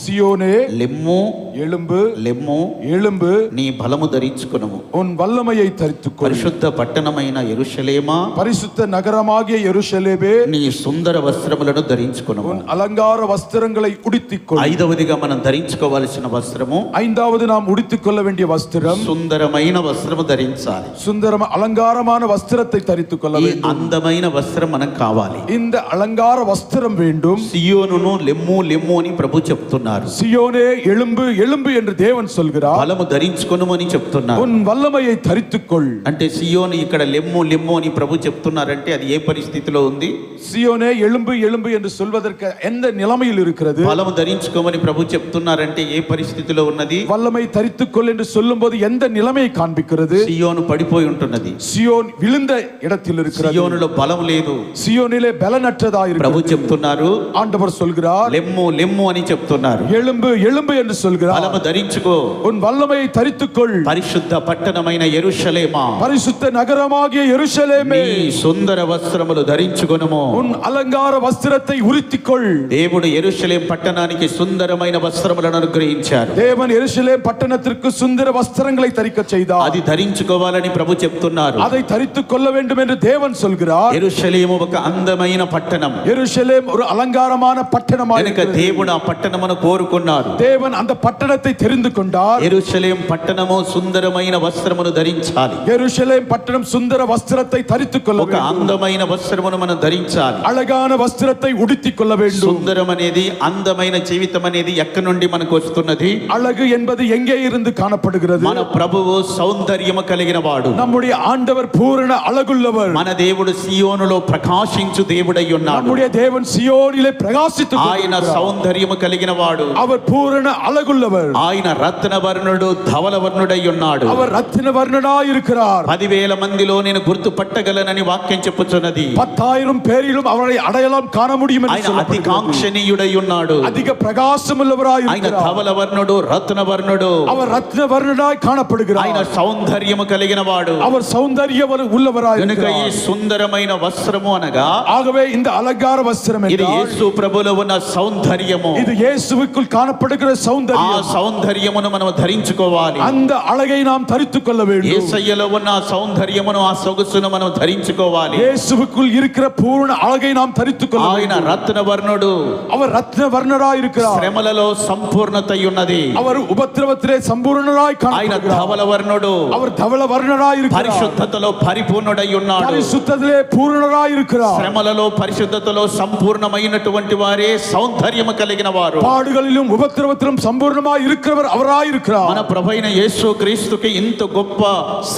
சியோனே లెమ్ము எழும்பு, లెమ్ము, எழும்பு, నీ బలము ధరించుకొనుము. உன் வல்லமையை தரித்துக்கொள். పరిశుద్ధ పట్టణమైన యెరూషలేమా, பரிசுத்த நகரமாகிய எருசலேமே, నీ సుందర వస్త్రములను ధరించుకొనుము. உன் அலங்கார வஸ்திரங்களை உடுத்திக்கொள். ఐదవదిగా మనం ధరించుకోవాల్సిన వస్త్రము, ஐந்தாவது நாம் உடுத்திக்கொள்ள வேண்டிய வஸ்திரம் సుందరమైన వస్త్రము ధరించాలి. சுந்தரம் அலங்காரமான வஸ்திரத்தை தரித்துக்கொள்ள ఈ வேண்டும். అందమైన వస్త్రం మనకు కావాలి. இந்த அலங்கார வஸ்திரம் வேண்டும். సియోనును లెమ్ము లెమ్ము అని ప్రభు చెప్తున్నారు. சியோனே எழும்பு எழும்பு என்று தேவன் சொல்கிறார். బలము ధరించుకొనుము అని చెప్తున్నారు. உன் வல்லமையை தரித்துக்கொள். అంటే సియోను ఇక్కడ లెమ్ము లెమ్ము అని ప్రభు చెప్తున్నారంటే అది ఏ పరిస్థితిలో ఉంది? சியோனே எழும்பு எழும்பு என்று சொல்வதற்கு எந்த நிலைமையில் இருக்கிறது? బలము ధరించుకోమని ప్రభు చెప్తున్నారంటే ఏ పరిస్థితిలో ఉన్నది? வல்லமை தரித்துக்கொள் என்று சொல்லும்போது எந்த நிலைமையை காண்பிக்கிறது? సియోను పడిపోయి ఉంటున్నది. சியோன் விழுந்த இடத்தில் இருக்கிறது. సియోనులో బలం లేదు. சியோனிலே பலனற்றதா ప్రభు இருக்கிறது. చెప్తున్నారు, ஆண்டவர் சொல்கிறார், లెమ్ము లెమ్ము అని చెప్తున్నారు. எழும்பு எழும்பு என்று சொல்கிறார். బలము ధరించుకో. உன் வல்லமையை தரித்துக்கொள். పరిశుద్ధ పట్టణమైన యెరూషలేమా, பரிசுத்த நகரமாகிய నీ எருசலேமே, సుందర వస్త్రములు ధరించుకొనుము. உன் அலங்கார வஸ்திரத்தை உடுத்திக்கொள். దేవుడు యెరూషలేం పట్టణానికి సుందరమైన వస్త్రములను అనుగ్రహించారు. தேவன் எருசலேம் பட்டணத்திற்கு சுந்தர வஸ்திரங்களை தரிக்க செய்தார். అది ధరించుకోవాలని ప్రభు చెప్తున్నారు. அதை தரித்துக் கொள்ள வேண்டும் என்று தேவன் சொல்கிறார். యెరూషలేము ఒక అందమైన పట్టణం. எருசலேம் ஒரு அலங்காரமான பட்டணமாக కనుక இருக்கிறது. దేవుడు ఆ పట్టణమును కోరుకున్నారు. தேவன் அந்த పట్టణத்தை தெரிந்து கொண்டார். యెరూషలేం పట్టణము సుందరమైన వస్త్రమును ధరించాలి. எருசலேம் பட்டணம் சுந்தர வஸ்திரத்தை தரித்துக் கொள்ள ఒక வேண்டும். అందమైన వస్త్రమును మనం ధరించాలి. அழகான வஸ்திரத்தை உடுத்திக் கொள்ள வேண்டும். సుందరం అనేది, అందమైన జీవితం అనేది ఎక్కడి నుండి మనకు వస్తున్నది? அழகு என்பது எங்கே இருந்து காணப்படுகிறது? మన ప్రభువు సౌందర్యము కలిగిన వాడు. நம்முடைய ஆண்டவர் பூரண அழகுள்ளவர். మన దేవుడు సియోనులో ప్రకాశించు దేవుడై ఉన్నాడు. நம்முடைய தேவன் சியோனிலே பிரகாசித்துக் ఆయన கொண்டிருக்கிறார். సౌందర్యము కలిగిన వాడు. அவர் பூரண அழகுள்ளவர். ఆయన రత్నవర్ణుడు, ధవలవర్ణుడై ఉన్నాడు. அவர் ரத்தின வர்ணனாய் இருக்கிறார். 10,000 మందిలో నేను గుర్తుపట్టగలనని వాక్యం చెప్పుచున్నది. 10,000 பேரிலும் அவரை அடையாளம் காண முடியும் என்று ఆయన అతి சொல்லப்படுகிறது. కాంక్షణీయుడై ఉన్నాడు. அதிக பிரகாசமுள்ளவராய் ఆయన இருக்கிறார். ధవలవర్ణుడు, రత్నవర్ణుడు. அவர் రత్న వర్ణనాய் కాణப்படுகிறார். ఆయన సౌందర్యము కలిగిన వాడు. அவர் సౌందర్య உள்ளவராய் కనుక ఈ இருக்கிறார். సుందరమైన వస్త్రము అనగా ஆகவே இந்த அலங்கார வஸ்திரம் ఇది என்றால் యేసు ప్రభువులో ఉన్న సౌందర్యము. இது இயேசுவுக்குள் காணப்படுகிற ఆ சௌந்தரியம். సౌందర్యమును మనం ధరించుకోవాలి. அந்த அழகை நாம் தரித்துக் கொள்ள வேண்டும். యేసయ్యలో ఉన్న ఆ సౌందర్యమును, ఆ సొగసును మనం ధరించుకోవాలి. இயேசுவுக்குள் இருக்கிற பூரண அழகை நாம் தரித்துக் கொள்ள ఆయన வேண்டும். రత్నవర్ణుడు. அவர் ரத்ன வர்ணராய் இருக்கிறார். శ్రమలలో సంపూర్ణత ఉన్నది. அவர் உபத்திரவத்திலே சம்பூர்ணராய் ఆయన காணப்படுகிறார். ధవలవర్ణుడు. அவர் தவள வர்ணராய் இருக்கிறார். పరిశుద్ధతలో పరిపూర్ణుడై ఉన్నాడు. பரிசுத்தத்திலே பூரணராய் இருக்கிறார். శ్రమలలో పరిశుద్ధతలో సంపూర్ణమైనటువంటి వారే సౌందర్యము కలిగిన వారు. பாடுகளிலும் உபத்திரவத்திலும் சம்பூர்ணமாய் இருக்கிறவர் அவராய் இருக்கிறார். మన ప్రభువైన యేసు క్రీస్తుకి ఇంత గొప్ప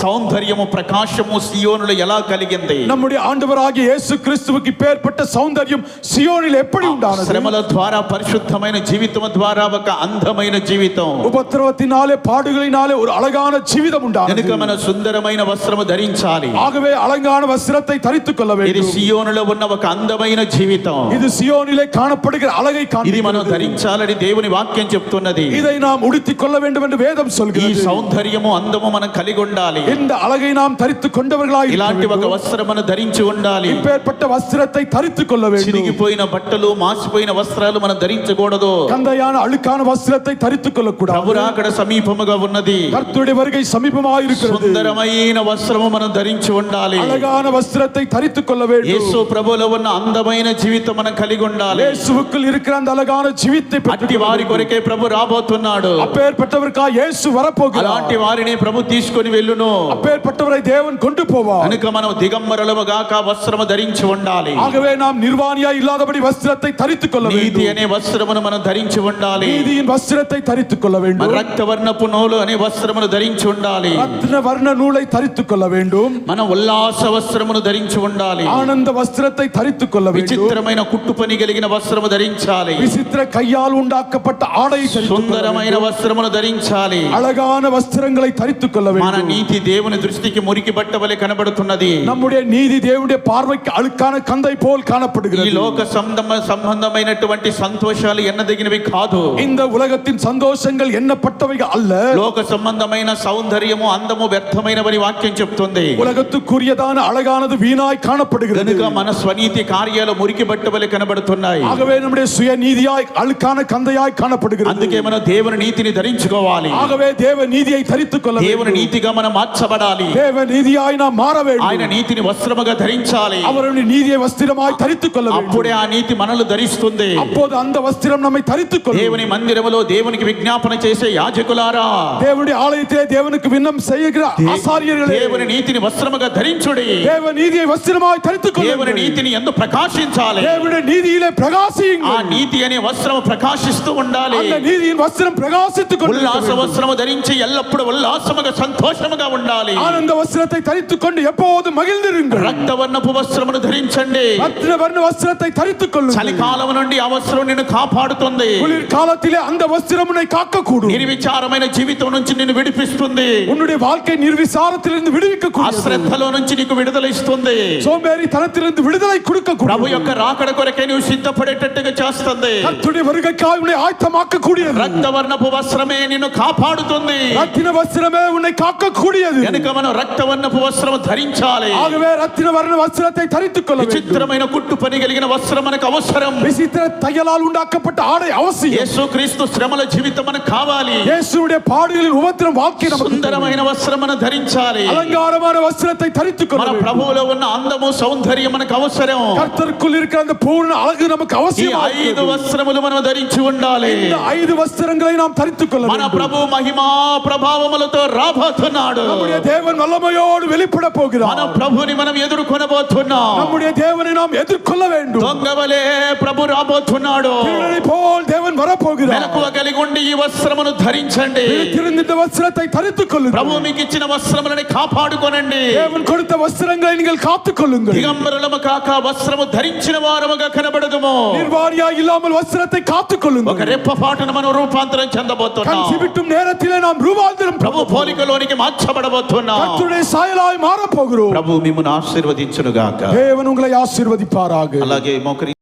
సౌందర్యము, ప్రకాశము సియోనులో ఎలా కలిగింది? நம்முடைய ஆண்டவராகிய இயேசு கிறிஸ்துவுக்கு இப்பேற்பட்ட சௌந்தர்யம் சியோனில் எப்படி உண்டானது? శ్రమల ద్వారా, పరిశుద్ధమైన జీవితం ద్వారా ఒక అందమైన జీవితం. உபத்திரவத்தினாலே, பாடுகளினாலே ஒரு அழகான ஜீவிதம் உண்டானது. కనుక మన సుందరమైన వస్త్రము ధరించాలి. ஆகவே அழகான வஸ்திரத்தை தரித்துக் கொள்ள ఇది வேண்டும். సియోనులో ఉన్న ఒక అందమైన జీవితం. இது சியோனிலே காணப்படுகிற அழகை ఇది మనం காண்பிக்கிறது. ధరించాలి ధరించాలని దేవుని వాక్యం చెప్తున్నది. இதை நாம் உடுத்திக் கொள்ள வேண்டும் என்று வேதம் ఈ சொல்கிறது. సౌందర్యము అందము మనం కలిగి ఉండాలి. இந்த అలగை நாம் தரித்துக் கொண்டவர்களாய் ఇలాంటి ఒక వస్త్రమును ధరించి ఉండాలి. இப்பேற்பட்ட వస్త్రத்தை தரித்துக் கொள்ள வேண்டும். చిరిగిపోయిన బట్టలు మాసిపోయిన వస్త్రాలు మనం ధరించకూడదు. கந்தையான அழுக்கான వస్త్రத்தை தரித்துக் கொள்ளக்கூடாது. ప్రభు రాకడ సమీపముగా ఉన్నది. கர்த்தருடைய வருகை சமீபமாய் இருக்கிறது. సుందరమైన వస్త్రము మనం ధరించి ఉండాలి. அழகான వస్త్రத்தை தரித்துக் கொள்ள வேண்டும். యేసు ప్రభువులో ఉన్న అందమైన జీవితం మనం కలిగి ఉండాలి. இயேசுவுக்குள் இருக்கிற அந்த அழகான జీవిத்தை అట్టి వారి కొరకే ప్రభు రాబోతున్నాడు. அப்பேற்பட்டவருக்காக இயேசு வரப்போகிறார். అలాంటి వారిని ప్రభు తీసుకొని వెళ్ళును. அப்பேற்பட்டவரை தேவன் கொண்டு போவார். కనుక మనం దిగంబరులముగాక వస్త్రము ధరించి ఉండాలి. ஆகவே நாம் நிர்வாணியா இல்லாதபடி వస్త్రத்தை தரித்துக் கொள்ள வேண்டும். నీతి అనే వస్త్రమును మనం ధరించి ఉండాలి. நீதியின் వస్త్రத்தை தரித்துக் கொள்ள வேண்டும். రక్తవర్ణపు నూలు అనే వస్త్రమును ధరించి ఉండాలి. రత్నవర్ణ నూலை தரித்துக் கொள்ள வேண்டும். మనం ఉల్లాస వస్త్రమును ధరించి ఉండాలి. ఆనంద వస్త్రத்தை தரித்துக் கொள்ள வேண்டும். విచిత్రమైన కుట్టు పని కలిగిన వస్త్రము ధరించాలి. విచిత్ర కయ్యాல் உண்டாக்கப்பட்ட ఆడை సుందరమైన వస్త్రమును ధరించాలి. అழகான వస్త్రங்களை தரித்துக் கொள்ள வேண்டும். మన నీతి దేవుని దృష్టికి మురికి బట్ట వలె కనబడుతున్నది. நம்முடைய நீதி தேவனுடைய பார்வைக்கு అழுக்கான కందై పోల్ ఈ காணப்படுகிறது. లోక సంబంధమైనటువంటి సంతోషాలు ఎన్నదగినవి కాదు. இந்த உலகத்தின் சந்தோஷங்கள் எண்ணப்பட்டவைகள் அல்ல. లోక సంబంధమైన సౌందర్యము అందము వ్యర్థమైనవని వాక్యం చెప్తుంది. உலகத்துக்குரியதான அழகானது வீணாய் காணப்படுகிறது. కనుక మన స్వనీతి కార్యాలు మురికి బట్ట వలె కనబడుతున్నాయి. ஆகவே நம்முடைய சுய நீதியாய் அழுக்கான கந்தையாய் காணப்படுகிறது. అందుకే మనం దేవుని నీతిని ధరించుకోవాలి. ஆகவே தேவ நீதியை தரித்துக் கொள்ள வேண்டும். దేవుని నీతిగా మనం మార్చబడాలి. தேவ நீதியாய் நாம் மாற வேண்டும். ఆయన నీతిని వస్త్రముగా ధరించాలి. அவருடைய நீதியை வஸ்திரமாய் தரித்துக் கொள்ள வேண்டும். అప్పుడే ఆ నీతి మనల్ని ధరిస్తుంది. அப்போது அந்த வஸ்திரம் நம்மை தரித்துக் கொள்ளும். దేవుని మందిరములో దేవునికి విజ్ఞాపన చేసే యాజకులారా, தேவனுடைய ஆலயத்திலே தேவனுக்கு விண்ணம் செய்கிற ஆசாரியர்களே, దేవుని నీతిని వస్త్రముగా ధరించుడి. தேவ நீதியை வஸ்திரமாய் தரித்துக் దేవుని கொள்ளுங்கள். నీతిని ఎందు ప్రకాశించాలి. தேவனுடைய நீதியிலே ఆ பிரகாசியுங்கள். నీతి అనే వస్త్రము ప్రకాశిస్తూ ఉండాలి. அந்த நீதியின் வஸ்திரம் பிரகாசித்துக் ఉల్లాస கொண்டிருக்க వస్త్రము ధరించి ఎల్లప్పుడూ ఉల్లాసముగా సంతోషముగా ఉండాలి. ஆனந்த வஸ்திரத்தை தரித்துக் கொண்டு எப்போதும் மகிழ்ந்திருங்கள். రక్తవర్ణపు వస్త్రమును ధరించండి. ரத்தினவர்ண வஸ்திரத்தை தரித்துக் கொள்ளுங்கள். చలికాలం నుండి ఆ వస్త్రం నిన్ను కాపాడుతుంది. குளிர் காலத்திலே அந்த வஸ்திரம் உன்னை காக்கக்கூடும். నిర్విచారమైన జీవితం నుంచి నిన్ను విడిపిస్తుంది. உன்னுடைய வாழ்க்கை நிர்விசாரத்திலிருந்து விடுவிக்கக்கூடும். అశ్రద్ధలో నుంచి నీకు విడుదల ఇస్తుంది. சோம்பேறித்தனத்திலிருந்து விடுதலை கொடுக்கக்கூடும். ప్రభు యొక్క రాకడ కొరకే నువ్వు సిద్ధపడేటట్టుగా చేస్తుంది. கர்த்தருடைய வருகைக்காக உன்னை ஆயத்தமாக்கக்கூடியது. రక్తవర్ణపు వస్త్రమే నిన్ను కాపాడుతుంది. ரத்தின வஸ்திரமே உன்னை காக்கக்கூடியது. కనుక మనం రక్తవర్ణపు వస్త్రం ధరించాలి. ஆகவே ரத்தின வர்ண வஸ்திரத்தை தரித்துக் கொள்ள வேண்டும். విచిత్రమైన కుట్టు పని కలిగిన వస్త్రం మనకు అవసరం. விசித்திர தையலால் உண்டாக்கப்பட்ட ஆடை அவசியம். యేసుక్రీస్తు శ్రమల జీవితం మనకు కావాలి. இயேசுவுடைய பாடுகளின் உபத்திரம் வாழ்க்கை நமக்கு సుందరమైన వస్త్రం మనం ధరించాలి. அலங்காரமான வஸ்திரத்தை தரித்துக் கொள்ள మన வேண்டும். ప్రభువులో ఉన్న అందము సౌందర్యం మనకు అవసరం. கர்த்தருக்குள் இருக்கிற அந்த பூர்ண அழகு நமக்கு ఈ அவசியம். 5 వస్త్రములు మనం ధరించి ఉండాలి. இந்த 5 వస్త్రங்களை நாம் தரித்துக் கொள்ள మన வேண்டும். ప్రభు మహిమా ప్రభావములతో రాబోతున్నాడు. நம்முடைய தேவன் வல்லமையோடு வெளிப்பட మన போகிறார். ప్రభుని మనం ఎదుర్కొనబోతున్నాం. நம்முடைய தேவனை நாம் எதிர்கொள்ள வேண்டும். దొంగవలే ప్రభు రాబోతున్నాడు. திருடனை போல் தேவன் வரப்போகிறார். మెలకువ కలిగి ఉండి ఈ వస్త్రమును ధరించండి. விழித்திருந்து இந்த வஸ்திரத்தை தரித்துக் கொள்ளுங்கள். ప్రభు మీకు ఇచ్చిన వస్త్రములని కాపాడుకొనండి. தேவன் கொடுத்த వస్త్రங்களை நீங்கள் காத்துக் கொள்ளுங்கள். దిగంబరులము కాక వస్త్రము ధరించిన వారముగా కనబడదుము. நிர்வாணியா இல்லாமல் வஸ்திரத்தை காத்துக் ఒక கொள்ளுங்கள். రెప్పపాటున మనం రూపాంతరం கண் చెందబోతున్నాం. சிமிட்டும் நேரத்திலே நாம் ரூபாந்தரம் ప్రభు పోలికలోనికి మార్చబడబోతున్నాం. கர்த்தருடைய சாயலாய் மாறப் போகிறோம். ప్రభు మిమ్మును ఆశీర్వదించును గాక. தேவன் உங்களை ஆசீர்வதிப்பாராக. అలాగే మోకరి